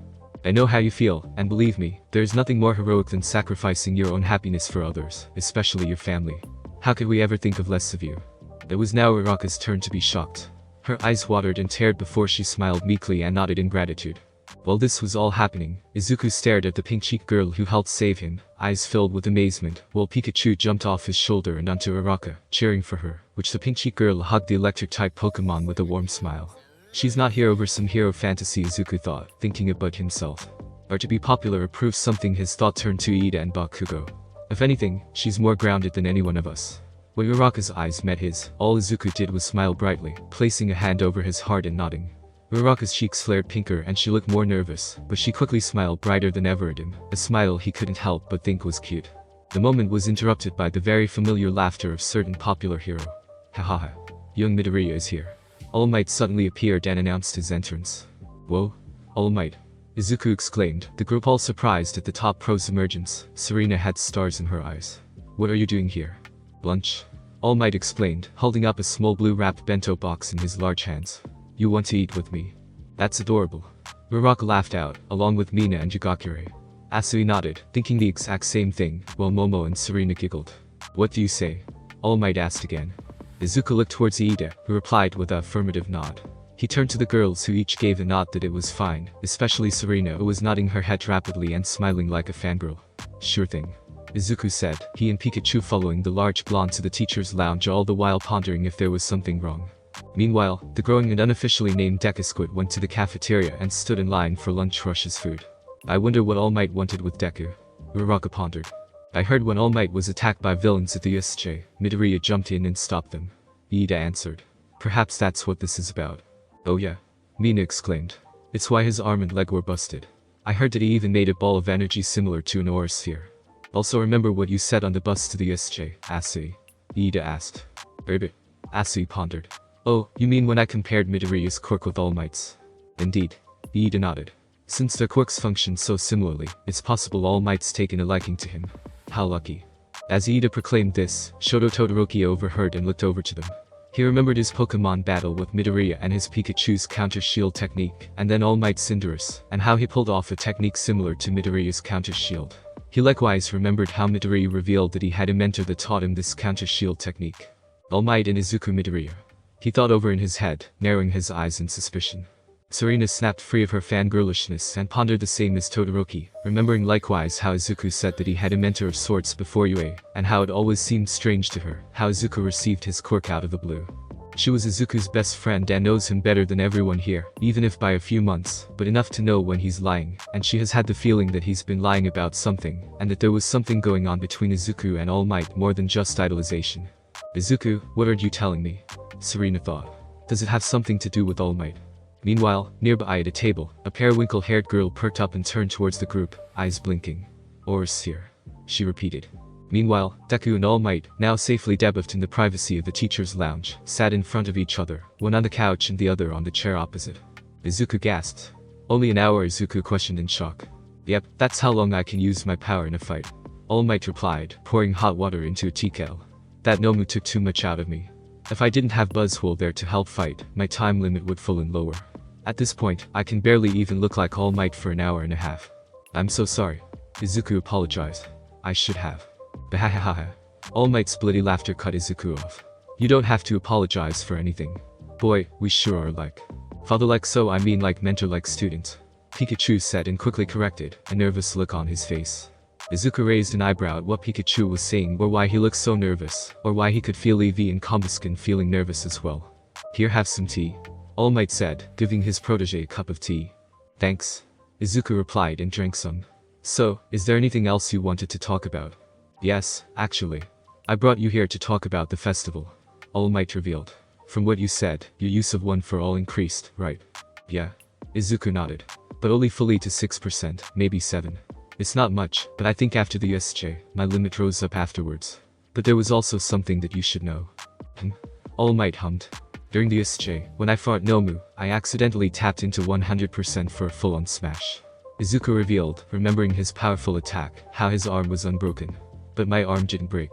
Speaker 1: I know how you feel, and believe me, there is nothing more heroic than sacrificing your own happiness for others, especially your family. How could we ever think of less of you? It was now Uraraka's turn to be shocked. Her eyes watered and teared before she smiled meekly and nodded in gratitude. While this was all happening, Izuku stared at the pink-cheeked girl who helped save him, eyes filled with amazement, while Pikachu jumped off his shoulder and onto Uraraka, cheering for her, which the pink-cheeked girl hugged the electric-type Pokemon with a warm smile. She's not here over some hero fantasy, Izuku thought, thinking about himself. Or to be popular or prove something. His thought turned to Ida and Bakugo. If anything, she's more grounded than any one of us. When Uraraka's eyes met his, all Izuku did was smile brightly, placing a hand over his heart and nodding. Uraraka's cheeks flared pinker and she looked more nervous, but she quickly smiled brighter than ever at him, a smile he couldn't help but think was cute. The moment was interrupted by the very familiar laughter of certain popular hero. Hahaha. Young Midoriya is here. All Might suddenly appeared and announced his entrance. Whoa. All Might. Izuku exclaimed, the group all surprised at the top pro's emergence. Serena had stars in her eyes. What are you doing here? Lunch? All Might explained, holding up a small blue-wrapped bento box in his large hands. You want to eat with me? That's adorable. Uraraka laughed out, along with Mina and Jigakure. Asui nodded, thinking the exact same thing, while Momo and Serena giggled. What do you say? All Might asked again. Izuku looked towards Ida, who replied with an affirmative nod. He turned to the girls who each gave a nod that it was fine, especially Serena who was nodding her head rapidly and smiling like a fangirl. Sure thing. Izuku said, he and Pikachu following the large blonde to the teacher's lounge, all the while pondering if there was something wrong. Meanwhile, the growing and unofficially named Deku Squid went to the cafeteria and stood in line for lunch rush's food. I wonder what All Might wanted with Deku. Uraraka pondered. I heard when All Might was attacked by villains at the USJ, Midoriya jumped in and stopped them. Ida answered. Perhaps that's what this is about. Oh yeah. Mina exclaimed. It's why his arm and leg were busted. I heard that he even made a ball of energy similar to an aura sphere. Also remember what you said on the bus to the USJ, Asui? Ida asked. Asui pondered. Oh, you mean when I compared Midoriya's quirk with All Might's? Indeed. Ida nodded. Since their quirks function so similarly, it's possible All Might's taken a liking to him. How lucky. As Ida proclaimed this, Shoto Todoroki overheard and looked over to them. He remembered his Pokemon battle with Midoriya and his Pikachu's counter shield technique, and then All Might's Cinderace, and how he pulled off a technique similar to Midoriya's counter shield. He likewise remembered how Midoriya revealed that he had a mentor that taught him this counter shield technique. All Might and Izuku Midoriya. He thought over in his head, narrowing his eyes in suspicion. Serena snapped free of her fangirlishness and pondered the same as Todoroki, remembering likewise how Izuku said that he had a mentor of sorts before UA, and how it always seemed strange to her how Izuku received his quirk out of the blue. She was Izuku's best friend and knows him better than everyone here, even if by a few months, but enough to know when he's lying, and she has had the feeling that he's been lying about something, and that there was something going on between Izuku and All Might more than just idolization. Izuku, what are you telling me? Serena thought. Does it have something to do with All Might? Meanwhile, nearby at a table, a periwinkle-haired girl perked up and turned towards the group, eyes blinking. Aura sphere. She repeated. Meanwhile, Deku and All Might, now safely debuffed in the privacy of the teacher's lounge, sat in front of each other, one on the couch and the other on the chair opposite. Izuku gasped. Only an hour, Izuku questioned in shock. Yep, that's how long I can use my power in a fight. All Might replied, pouring hot water into a tea kettle. That Nomu took too much out of me. If I didn't have Buzzwole there to help fight, my time limit would fallen lower. At this point, I can barely even look like All Might for an hour and a half. I'm so sorry. Izuku apologized. I should have. Bahahaha. All Might's bloody laughter cut Izuku off. You don't have to apologize for anything. Boy, we sure are like. Father-like, so I mean like mentor-like student. Pikachu said and quickly corrected, a nervous look on his face. Izuku raised an eyebrow at what Pikachu was saying, or why he looked so nervous, or why he could feel Eevee and Combuskin feeling nervous as well. Here, have some tea. All Might said, giving his protege a cup of tea. Thanks. Izuku replied and drank some. So, is there anything else you wanted to talk about? Yes, actually. I brought you here to talk about the festival. All Might revealed. From what you said, your use of one for all increased, right? Yeah. Izuku nodded. But only fully to 6%, maybe 7. It's not much, but I think after the USJ, my limit rose up afterwards. But there was also something that you should know. All Might hummed. During the SJ, when I fought Nomu, I accidentally tapped into 100% for a full-on smash. Izuku revealed, remembering his powerful attack, how his arm was unbroken. But my arm didn't break.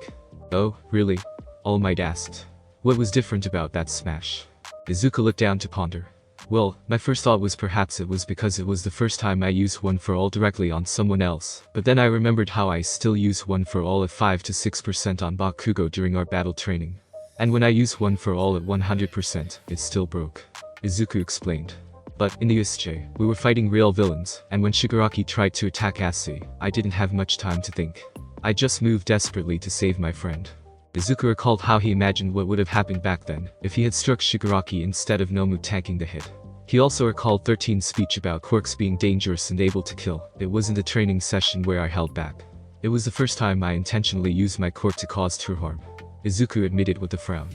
Speaker 1: Oh, really? All Might asked. What was different about that smash? Izuku looked down to ponder. Well, my first thought was perhaps it was because it was the first time I used one for all directly on someone else, but then I remembered how I still use one for all at 5 to 6% on Bakugo during our battle training. And when I use one for all at 100%, it still broke. Izuku explained. But in the USJ, we were fighting real villains, and when Shigaraki tried to attack Asi, I didn't have much time to think. I just moved desperately to save my friend. Izuku recalled how he imagined what would have happened back then, if he had struck Shigaraki instead of Nomu tanking the hit. He also recalled 13's speech about quirks being dangerous and able to kill. It wasn't a training session where I held back. It was the first time I intentionally used my quirk to cause true harm. Izuku admitted with a frown.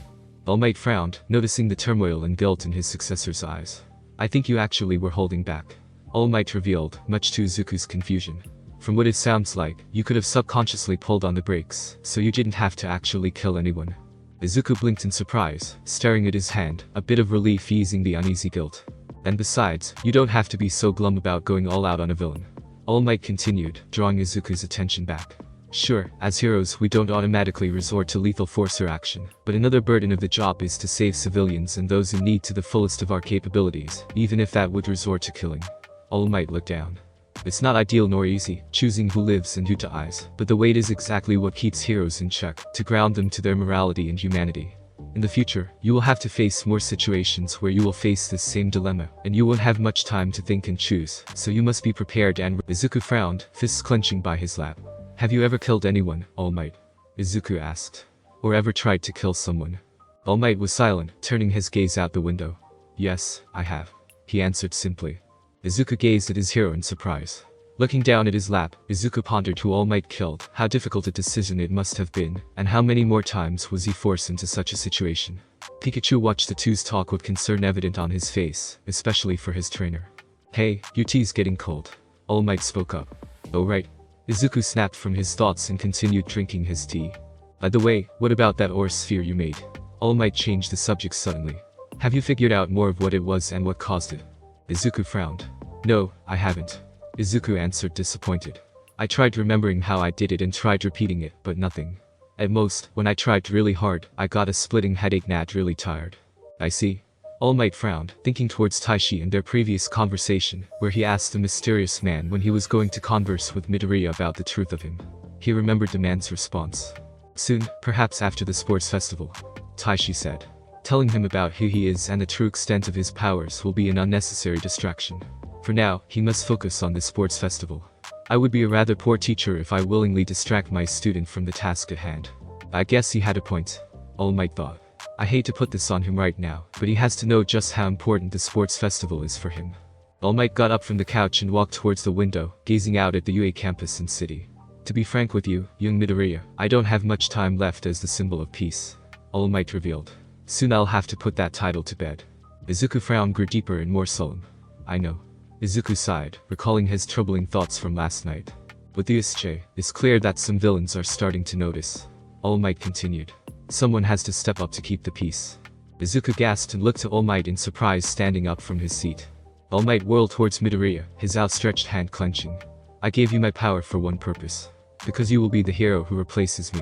Speaker 1: All Might frowned, noticing the turmoil and guilt in his successor's eyes. I think you actually were holding back. All Might revealed, much to Izuku's confusion. From what it sounds like, you could have subconsciously pulled on the brakes, so you didn't have to actually kill anyone. Izuku blinked in surprise, staring at his hand, a bit of relief easing the uneasy guilt. And besides, you don't have to be so glum about going all out on a villain. All Might continued, drawing Izuku's attention back. Sure, as heroes we don't automatically resort to lethal force or action, but another burden of the job is to save civilians and those in need to the fullest of our capabilities, even if that would resort to killing. All Might looked down. It's not ideal nor easy, choosing who lives and who dies, but the weight is exactly what keeps heroes in check, to ground them to their morality and humanity. In the future, you will have to face more situations where you will face this same dilemma, and you won't have much time to think and choose, so you must be prepared and— Izuku frowned, fists clenching by his lap. Have you ever killed anyone, All Might? Izuku asked. Or ever tried to kill someone? All Might was silent, turning his gaze out the window. Yes, I have. He answered simply. Izuku gazed at his hero in surprise. Looking down at his lap, Izuku pondered who All Might killed, how difficult a decision it must have been, and how many more times was he forced into such a situation. Pikachu watched the two's talk with concern evident on his face, especially for his trainer. Hey, your tea's getting cold. All Might spoke up. Oh right. Izuku snapped from his thoughts and continued drinking his tea. By the way, what about that ore sphere you made? All Might changed the subject suddenly. Have you figured out more of what it was and what caused it? Izuku frowned. No, I haven't. Izuku answered disappointed. I tried remembering how I did it and tried repeating it, but nothing. At most, when I tried really hard, I got a splitting headache and really tired. I see. All Might frowned, thinking towards Taishi and their previous conversation, where he asked the mysterious man when he was going to converse with Midoriya about the truth of him. He remembered the man's response. Soon, perhaps after the sports festival. Taishi said. Telling him about who he is and the true extent of his powers will be an unnecessary distraction. For now, he must focus on the sports festival. I would be a rather poor teacher if I willingly distract my student from the task at hand. I guess he had a point. All Might thought. I hate to put this on him right now, but he has to know just how important the sports festival is for him. All Might got up from the couch and walked towards the window, gazing out at the UA campus and city. To be frank with you, young Midoriya, I don't have much time left as the symbol of peace. All Might revealed. Soon I'll have to put that title to bed. Izuku frown grew deeper and more solemn. I know. Izuku sighed, recalling his troubling thoughts from last night. With the USJ, it's clear that some villains are starting to notice. All Might continued. Someone has to step up to keep the peace. Izuku gasped and looked to All Might in surprise, standing up from his seat. All Might whirled towards Midoriya, his outstretched hand clenching. I gave you my power for one purpose. Because you will be the hero who replaces me.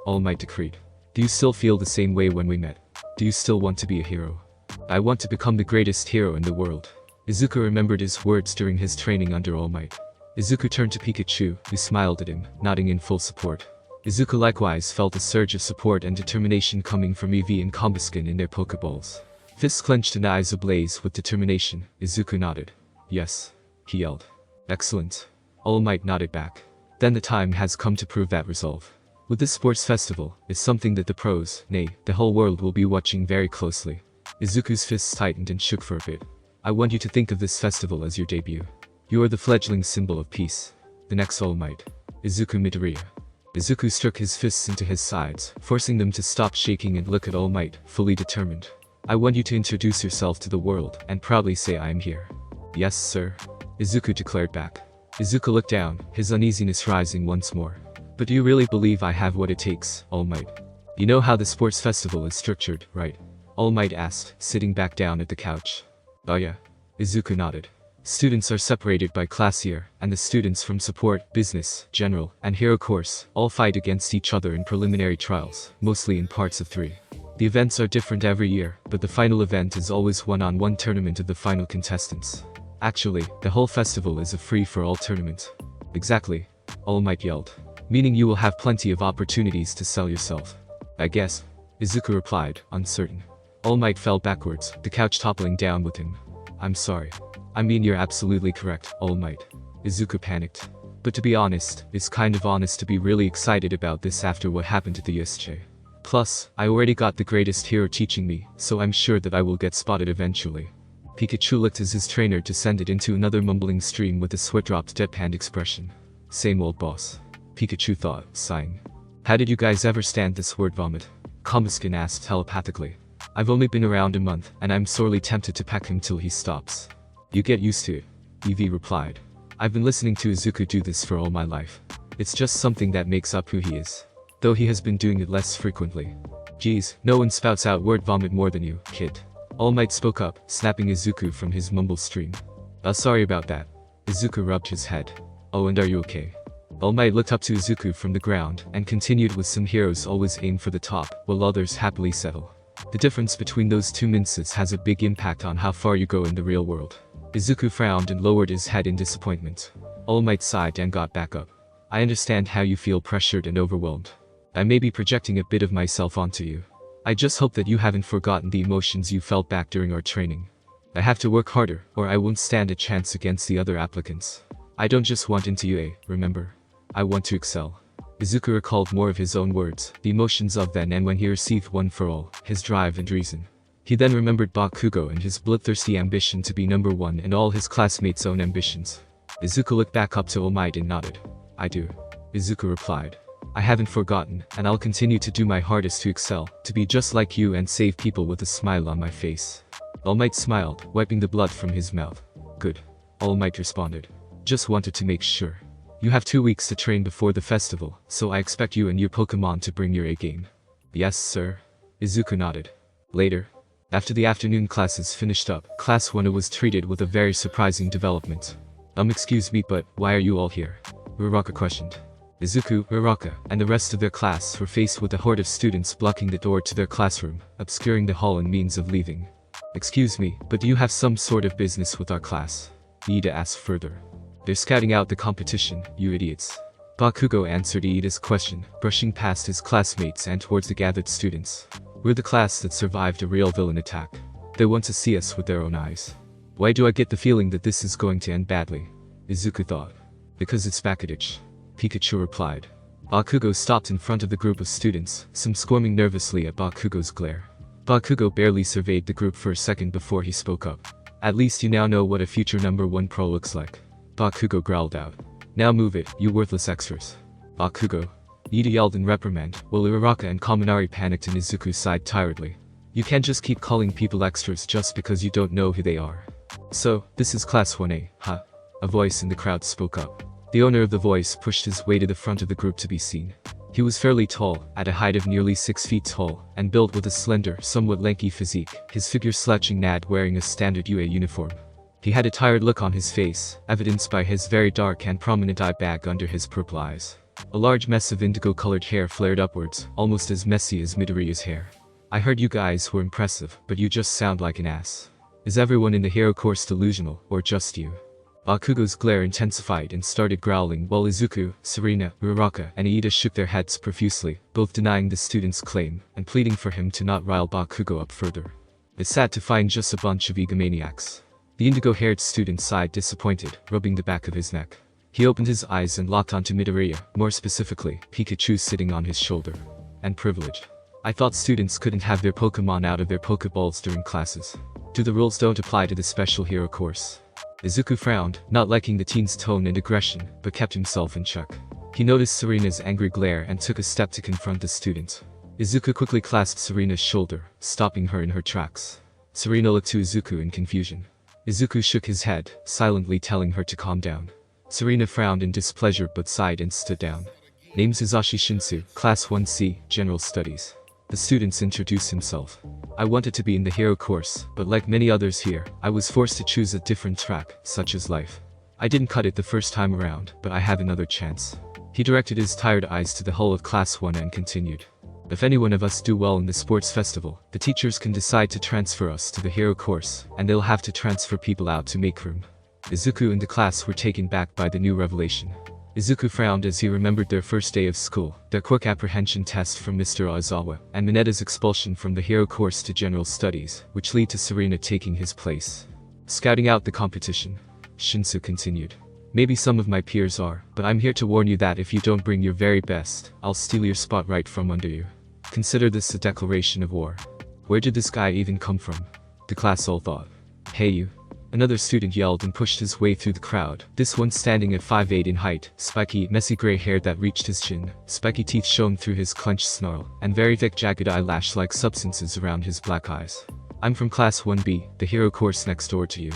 Speaker 1: All Might decreed. Do you still feel the same way when we met? Do you still want to be a hero? I want to become the greatest hero in the world. Izuku remembered his words during his training under All Might. Izuku turned to Pikachu, who smiled at him, nodding in full support. Izuku likewise felt a surge of support and determination coming from Eevee and Combuskin in their Pokeballs. Fists clenched and eyes ablaze with determination, Izuku nodded. Yes. He yelled. Excellent. All Might nodded back. Then the time has come to prove that resolve. With this sports festival, it's something that the pros, nay, the whole world will be watching very closely. Izuku's fists tightened and shook for a bit. I want you to think of this festival as your debut. You are the fledgling symbol of peace. The next All Might. Izuku Midoriya. Izuku struck his fists into his sides, forcing them to stop shaking and look at All Might, fully determined. I want you to introduce yourself to the world, and proudly say I am here. Yes, sir. Izuku declared back. Izuku looked down, his uneasiness rising once more. But do you really believe I have what it takes, All Might? You know how the sports festival is structured, right? All Might asked, sitting back down at the couch. Oh yeah. Izuku nodded. Students are separated by class year, and the students from support, business, general, and hero course all fight against each other in preliminary trials, mostly in parts of 3. The events are different every year, but the final event is always one-on-one tournament of the final contestants. Actually, the whole festival is a free-for-all tournament. Exactly. All Might yelled. Meaning you will have plenty of opportunities to sell yourself. I guess. Izuku replied, uncertain. All Might fell backwards, the couch toppling down with him. I'm sorry. I mean you're absolutely correct, All Might. Izuku panicked. But to be honest, it's kind of honest to be really excited about this after what happened to the USJ. Plus, I already got the greatest hero teaching me, so I'm sure that I will get spotted eventually. Pikachu looked as his trainer descended into another mumbling stream with a sweat-dropped deadpan expression. Same old boss. Pikachu thought, sighing. How did you guys ever stand this word vomit? Combuskin asked telepathically. I've only been around a month, and I'm sorely tempted to pack him till he stops. You get used to it, Eevee replied. I've been listening to Izuku do this for all my life. It's just something that makes up who he is. Though he has been doing it less frequently. Geez, no one spouts out word vomit more than you, kid. All Might spoke up, snapping Izuku from his mumble stream. Sorry about that. Izuku rubbed his head. Oh, and are you okay? All Might looked up to Izuku from the ground, and continued with some heroes always aim for the top, while others happily settle. The difference between those two minces has a big impact on how far you go in the real world. Izuku frowned and lowered his head in disappointment. All Might sighed and got back up. I understand how you feel pressured and overwhelmed. I may be projecting a bit of myself onto you. I just hope that you haven't forgotten the emotions you felt back during our training. I have to work harder, or I won't stand a chance against the other applicants. I don't just want into UA, remember? I want to excel. Izuku recalled more of his own words, the emotions of then and when he received One for All, his drive and reason. He then remembered Bakugo and his bloodthirsty ambition to be number 1 and all his classmates' own ambitions. Izuku looked back up to All Might and nodded. I do. Izuku replied. I haven't forgotten, and I'll continue to do my hardest to excel, to be just like you and save people with a smile on my face. All Might smiled, wiping the blood from his mouth. Good. All Might responded. Just wanted to make sure. You have 2 weeks to train before the festival, so I expect you and your Pokemon to bring your A game. Yes, sir. Izuku nodded. Later. After the afternoon classes finished up, Class 1 was treated with a very surprising development. Excuse me, but why are you all here? Uraraka questioned. Izuku, Uraraka, and the rest of their class were faced with a horde of students blocking the door to their classroom, obscuring the hall and means of leaving. Excuse me, but do you have some sort of business with our class? Iida asked further. They're scouting out the competition, you idiots. Bakugo answered Iida's question, brushing past his classmates and towards the gathered students. We're the class that survived a real villain attack. They want to see us with their own eyes. Why do I get the feeling that this is going to end badly? Izuku thought. Because it's Bakadich. Pikachu replied. Bakugo stopped in front of the group of students, some squirming nervously at Bakugo's glare. Bakugo barely surveyed the group for a second before he spoke up. At least you now know what a future number 1 pro looks like. Bakugo growled out. Now move it, you worthless extras. Bakugo. Iida yelled in reprimand, while Uraraka and Kaminari panicked and Izuku sighed tiredly. You can't just keep calling people extras just because you don't know who they are. So, this is Class 1A, huh? A voice in the crowd spoke up. The owner of the voice pushed his way to the front of the group to be seen. He was fairly tall, at a height of nearly 6 feet tall, and built with a slender, somewhat lanky physique, his figure slouching nad wearing a standard UA uniform. He had a tired look on his face, evidenced by his very dark and prominent eye bag under his purple eyes. A large mess of indigo-colored hair flared upwards, almost as messy as Midoriya's hair. I heard you guys were impressive, but you just sound like an ass. Is everyone in the hero course delusional, or just you? Bakugo's glare intensified and started growling while Izuku, Serena, Uraraka, and Iida shook their heads profusely, both denying the student's claim, and pleading for him to not rile Bakugo up further. It's sad to find just a bunch of egomaniacs. The indigo-haired student sighed disappointed, rubbing the back of his neck. He opened his eyes and locked onto Midoriya, more specifically, Pikachu sitting on his shoulder. And privileged. I thought students couldn't have their Pokemon out of their Pokeballs during classes. Do the rules don't apply to the special hero course? Izuku frowned, not liking the teen's tone and aggression, but kept himself in check. He noticed Serena's angry glare and took a step to confront the student. Izuku quickly clasped Serena's shoulder, stopping her in her tracks. Serena looked to Izuku in confusion. Izuku shook his head, silently telling her to calm down. Serena frowned in displeasure but sighed and stood down. Name's Hisashi Shinsu, Class 1C, General Studies. The students introduced himself. I wanted to be in the hero course, but like many others here, I was forced to choose a different track, such as life. I didn't cut it the first time around, but I have another chance. He directed his tired eyes to the whole of Class 1 and continued. If any one of us do well in the sports festival, the teachers can decide to transfer us to the hero course, and they'll have to transfer people out to make room. Izuku and the class were taken back by the new revelation. Izuku frowned as he remembered their first day of school, their quick apprehension test from Mr. Aizawa, and Minetta's expulsion from the hero course to general studies, which led to Serena taking his place. Scouting out the competition, Shinsu continued. Maybe some of my peers are, but I'm here to warn you that if you don't bring your very best, I'll steal your spot right from under you. Consider this a declaration of war. Where did this guy even come from? The class all thought. Hey you. Another student yelled and pushed his way through the crowd, this one standing at 5'8" in height, spiky, messy gray hair that reached his chin, spiky teeth shone through his clenched snarl, and very thick jagged eyelash-like substances around his black eyes. I'm from Class 1B, the hero course next door to you.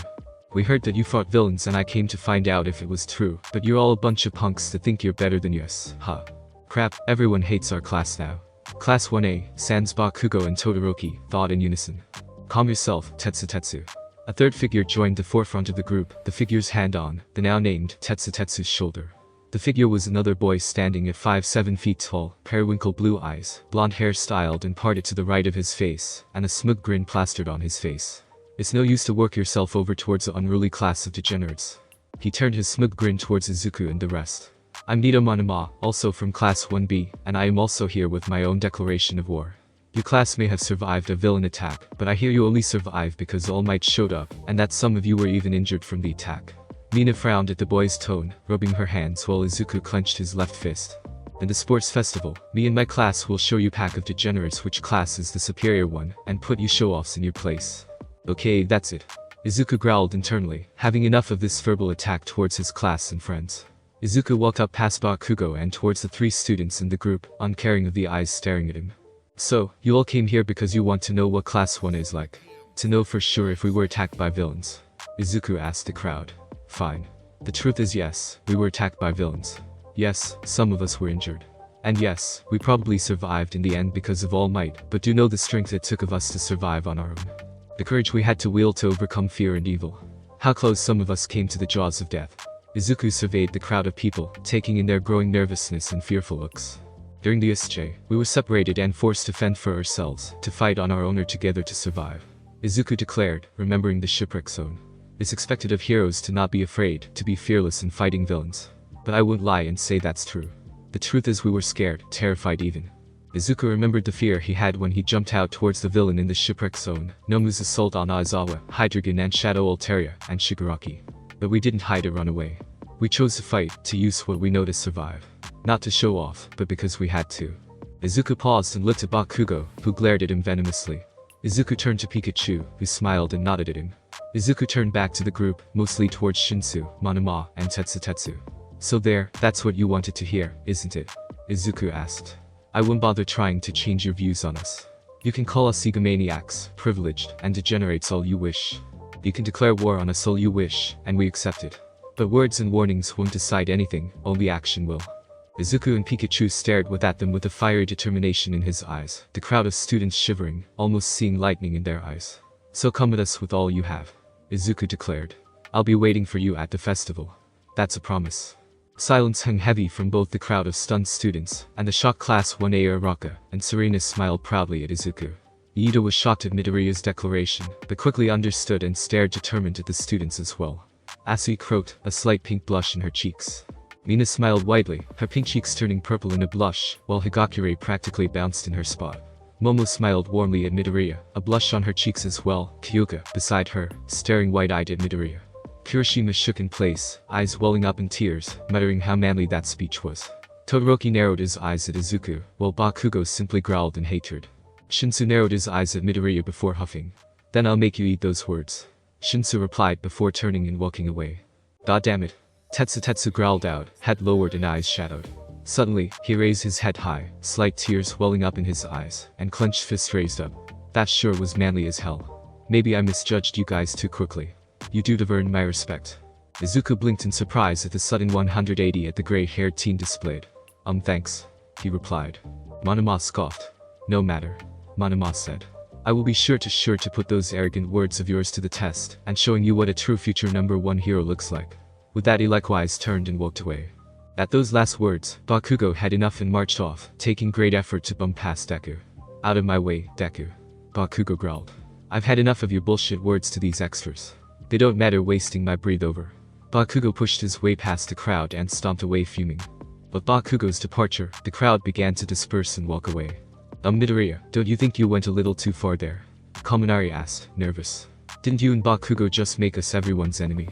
Speaker 1: We heard that you fought villains and I came to find out if it was true, but you're all a bunch of punks to think you're better than us, huh? Crap, everyone hates our class now. Class 1A, sans Bakugo and Todoroki, thought in unison. Calm yourself, Tetsu. A third figure joined the forefront of the group, the figure's hand on the now named Tetsu's shoulder. The figure was another boy standing at 5'7" feet tall, periwinkle blue eyes, blonde hair styled and parted to the right of his face, and a smug grin plastered on his face. It's no use to work yourself over towards the unruly class of degenerates. He turned his smug grin towards Izuku and the rest. I'm Nido Monoma, also from Class 1B, and I am also here with my own declaration of war. Your class may have survived a villain attack, but I hear you only survived because All Might showed up, and that some of you were even injured from the attack. Mina frowned at the boy's tone, rubbing her hands while Izuku clenched his left fist. In the sports festival, me and my class will show you pack of degenerates which class is the superior one, and put you show-offs in your place. Okay, that's it. Izuku growled internally, having enough of this verbal attack towards his class and friends. Izuku walked up past Bakugo and towards the three students in the group, uncaring of the eyes staring at him. So, you all came here because you want to know what Class 1 is like. To know for sure if we were attacked by villains. Izuku asked the crowd. Fine. The truth is yes, we were attacked by villains. Yes, some of us were injured. And yes, we probably survived in the end because of All Might, but do know the strength it took of us to survive on our own. The courage we had to wield to overcome fear and evil. How close some of us came to the jaws of death. Izuku surveyed the crowd of people, taking in their growing nervousness and fearful looks. During the SJ, we were separated and forced to fend for ourselves, to fight on our own or together to survive. Izuku declared, remembering the shipwreck zone. It's expected of heroes to not be afraid, to be fearless in fighting villains. But I won't lie and say that's true. The truth is we were scared, terrified even. Izuku remembered the fear he had when he jumped out towards the villain in the shipwreck zone, Nomu's assault on Aizawa, Hydreigon and Shadow Altaria, and Shigaraki. But we didn't hide or run away. We chose to fight, to use what we know to survive. Not to show off, but because we had to. Izuku paused and looked at Bakugo, who glared at him venomously. Izuku turned to Pikachu, who smiled and nodded at him. Izuku turned back to the group, mostly towards Shinsu, Monoma, and Tetsu. So there, that's what you wanted to hear, isn't it? Izuku asked. I won't bother trying to change your views on us. You can call us egomaniacs, privileged, and degenerates all you wish. You can declare war on us all you wish, and we accept it. But words and warnings won't decide anything, only action will. Izuku and Pikachu stared at them with a fiery determination in his eyes, the crowd of students shivering, almost seeing lightning in their eyes. So come at us with all you have. Izuku declared. I'll be waiting for you at the festival. That's a promise. Silence hung heavy from both the crowd of stunned students, and the shocked Class 1A Araka, and Serena smiled proudly at Izuku. Iida was shocked at Midoriya's declaration, but quickly understood and stared determined at the students as well. Asui croaked, a slight pink blush in her cheeks. Mina smiled widely, her pink cheeks turning purple in a blush, while Higakure practically bounced in her spot. Momo smiled warmly at Midoriya, a blush on her cheeks as well, Kyuga, beside her, staring wide-eyed at Midoriya. Kirishima shook in place, eyes welling up in tears, muttering how manly that speech was. Todoroki narrowed his eyes at Izuku, while Bakugo simply growled in hatred. Shinsu narrowed his eyes at Midoriya before huffing. Then I'll make you eat those words. Shinsu replied before turning and walking away. God damn it. Tetsu growled out, head lowered and eyes shadowed. Suddenly, he raised his head high, slight tears welling up in his eyes, and clenched fist raised up. That sure was manly as hell. Maybe I misjudged you guys too quickly. You do have earned my respect. Izuku blinked in surprise at the sudden 180 at the gray-haired teen displayed. Thanks. He replied. Monoma scoffed. No matter. Monoma said. I will be sure to put those arrogant words of yours to the test, and showing you what a true future #1 hero looks like." With that he likewise turned and walked away. At those last words, Bakugo had enough and marched off, taking great effort to bump past Deku. "Out of my way, Deku," Bakugo growled. "I've had enough of your bullshit words to these extras. They don't matter, wasting my breath over." Bakugo pushed his way past the crowd and stomped away fuming. With Bakugo's departure, the crowd began to disperse and walk away. Midoriya, don't you think you went a little too far there?" Kaminari asked, nervous. "Didn't you and Bakugo just make us everyone's enemy?"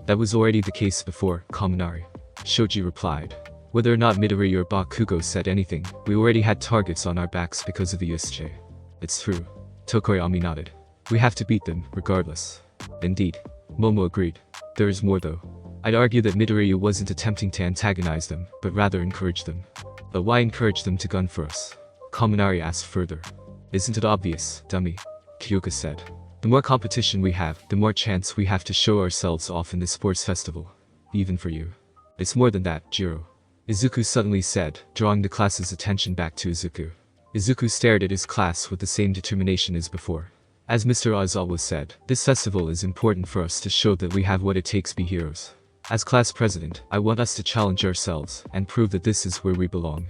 Speaker 1: "That was already the case before, Kaminari," Shoji replied. Whether or not Midoriya or Bakugo said anything, we already had targets on our backs because of the USJ. "It's true." Tokoyami nodded. "We have to beat them, regardless." "Indeed." Momo agreed. "There is more though. I'd argue that Midoriya wasn't attempting to antagonize them, but rather encourage them." "But why encourage them to gun for us?" Kaminari asked further. "Isn't it obvious, dummy?" Kyoka said. "The more competition we have, the more chance we have to show ourselves off in the sports festival. Even for you." "It's more than that, Jiro," Izuku suddenly said, drawing the class's attention back to Izuku. Izuku stared at his class with the same determination as before. "As Mr. Aizawa said, this festival is important for us to show that we have what it takes to be heroes. As class president, I want us to challenge ourselves and prove that this is where we belong."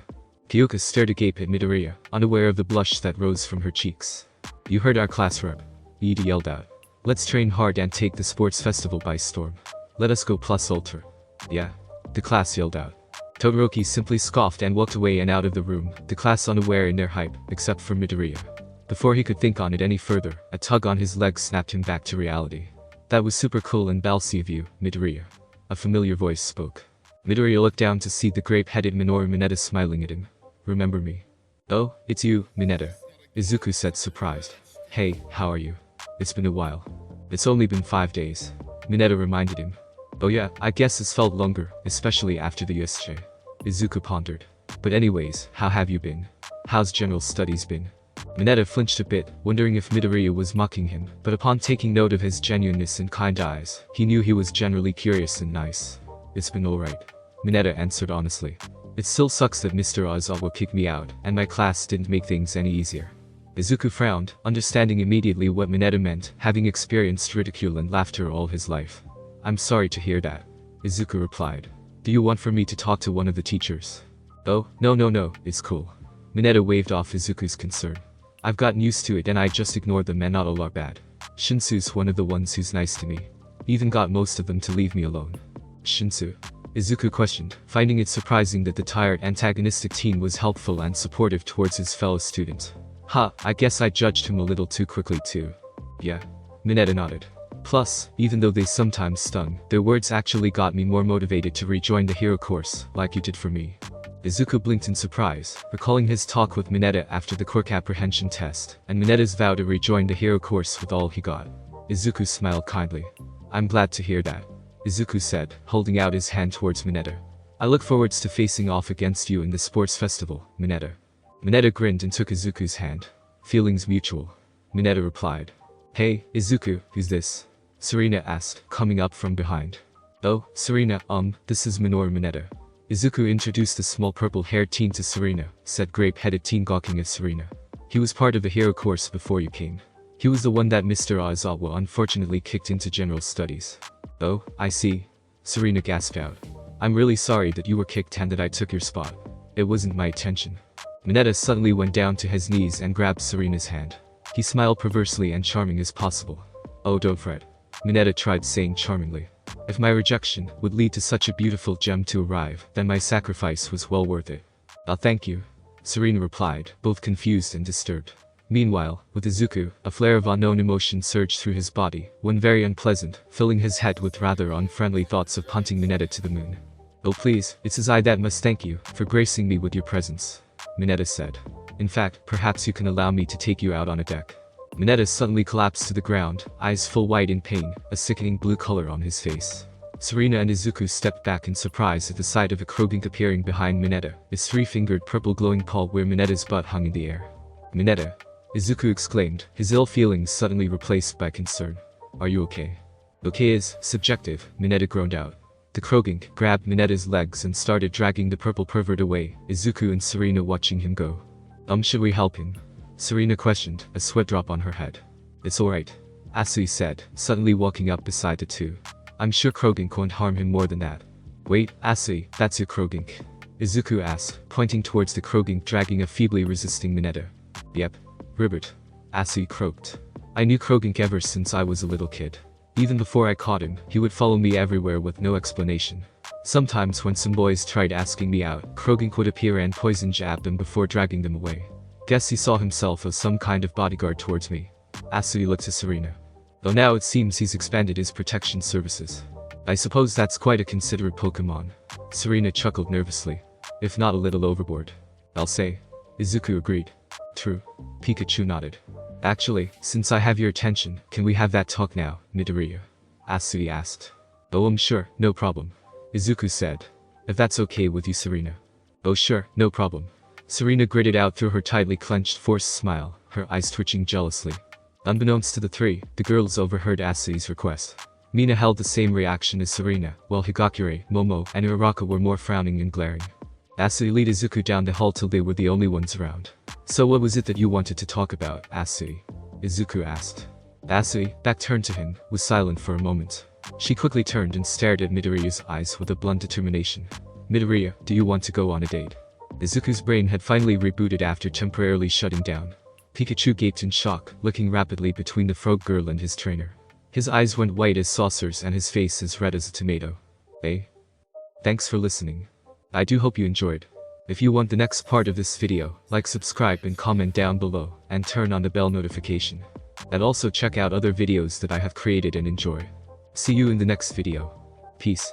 Speaker 1: Kyoka stared agape at Midoriya, unaware of the blush that rose from her cheeks. "You heard our class rep," Iida yelled out. "Let's train hard and take the sports festival by storm. Let us go plus ultra." "Yeah," the class yelled out. Todoroki simply scoffed and walked away and out of the room, the class unaware in their hype, except for Midoriya. Before he could think on it any further, a tug on his leg snapped him back to reality. "That was super cool and ballsy of you, Midoriya," a familiar voice spoke. Midoriya looked down to see the grape-headed Minoru Mineta smiling at him. "Remember me?" "Oh, it's you, Mineta," Izuku said, surprised. "Hey, how are you? It's been a while." "It's only been 5 days," Mineta reminded him. "Oh yeah, I guess it's felt longer, especially after the USJ," Izuku pondered. "But anyways, how have you been? How's general studies been?" Mineta flinched a bit, wondering if Midoriya was mocking him, but upon taking note of his genuineness and kind eyes, he knew he was generally curious and nice. "It's been alright," Mineta answered honestly. "It still sucks that Mr. Aizawa kicked me out, and my class didn't make things any easier." Izuku frowned, understanding immediately what Mineta meant, having experienced ridicule and laughter all his life. "I'm sorry to hear that," Izuku replied. "Do you want for me to talk to one of the teachers?" "Oh, no, it's cool." Mineta waved off Izuku's concern. "I've gotten used to it and I just ignore them and not all are bad. Shinsu's one of the ones who's nice to me. Even got most of them to leave me alone." "Shinsu?" Izuku questioned, finding it surprising that the tired antagonistic teen was helpful and supportive towards his fellow students. I guess I judged him a little too quickly too." "Yeah." Mineta nodded. "Plus, even though they sometimes stung, their words actually got me more motivated to rejoin the hero course, like you did for me." Izuku blinked in surprise, recalling his talk with Mineta after the quirk apprehension test, and Mineta's vow to rejoin the hero course with all he got. Izuku smiled kindly. "I'm glad to hear that," Izuku said, holding out his hand towards Mineta. "I look forwards to facing off against you in the sports festival, Mineta." Mineta grinned and took Izuku's hand. "Feelings mutual," Mineta replied. "Hey, Izuku, who's this?" Serena asked, coming up from behind. "Oh, Serena, this is Minoru Mineta." Izuku introduced the small purple-haired teen to Serena, said grape-headed teen gawking at Serena. "He was part of the hero course before you came. He was the one that Mr. Aizawa unfortunately kicked into general studies." "Oh, I see," Serena gasped out. "I'm really sorry that you were kicked and that I took your spot. It wasn't my intention." Mineta suddenly went down to his knees and grabbed Serena's hand. He smiled perversely and charming as possible. "Oh, don't fret," Mineta tried saying charmingly. "If my rejection would lead to such a beautiful gem to arrive, then my sacrifice was well worth it." Thank you," Serena replied, both confused and disturbed. Meanwhile, with Izuku, a flare of unknown emotion surged through his body, one very unpleasant, filling his head with rather unfriendly thoughts of punting Mineta to the moon. "Oh please, it is I that must thank you for gracing me with your presence," Mineta said. "In fact, perhaps you can allow me to take you out on a deck." Mineta suddenly collapsed to the ground, eyes full wide in pain, a sickening blue color on his face. Serena and Izuku stepped back in surprise at the sight of a Krogink appearing behind Mineta, his three-fingered purple glowing paw where Mineta's butt hung in the air. "Mineta!" Izuku exclaimed, his ill feelings suddenly replaced by concern. "Are you okay?" "Okay is subjective," Mineta groaned out. The Krogink grabbed Mineta's legs and started dragging the purple pervert away, Izuku and Serena watching him go. Should we help him?" Serena questioned, a sweat drop on her head. It's alright, Asui said, suddenly walking up beside the two. I'm sure Krogink won't harm him more than that. Wait, Asui, that's your Krogink? Izuku asked, pointing towards the Krogink dragging a feebly resisting Mineta. Yep. Ribbit. Asui croaked. I knew Krogink ever since I was a little kid. Even before I caught him, he would follow me everywhere with no explanation. Sometimes when some boys tried asking me out, Krogink would appear and poison jab them before dragging them away. Guess he saw himself as some kind of bodyguard towards me. Asui looked to Serena. Though now it seems he's expanded his protection services. I suppose that's quite a considerate Pokemon. Serena chuckled nervously. If not a little overboard. I'll say. Izuku agreed. True. Pikachu nodded. Actually, since I have your attention, can we have that talk now, Midoriya? Asui asked. Oh, I'm sure, no problem. Izuku said. If that's okay with you, Serena. Oh sure, no problem. Serena gritted out through her tightly clenched forced smile, her eyes twitching jealously. Unbeknownst to the three, the girls overheard Asui's request. Mina held the same reaction as Serena, while Higakure, Momo, and Uraraka were more frowning and glaring. Asui led Izuku down the hall till they were the only ones around. So what was it that you wanted to talk about, Asui? Izuku asked. Asui, back turned to him, was silent for a moment. She quickly turned and stared at Midoriya's eyes with a blunt determination. Midoriya, do you want to go on a date? Izuku's brain had finally rebooted after temporarily shutting down. Pikachu gaped in shock, looking rapidly between the frog girl and his trainer. His eyes went white as saucers and his face as red as a tomato. Hey? Thanks for listening. I do hope you enjoyed. If you want the next part of this video, like, subscribe and comment down below, and turn on the bell notification. And also check out other videos that I have created and enjoy. See you in the next video. Peace.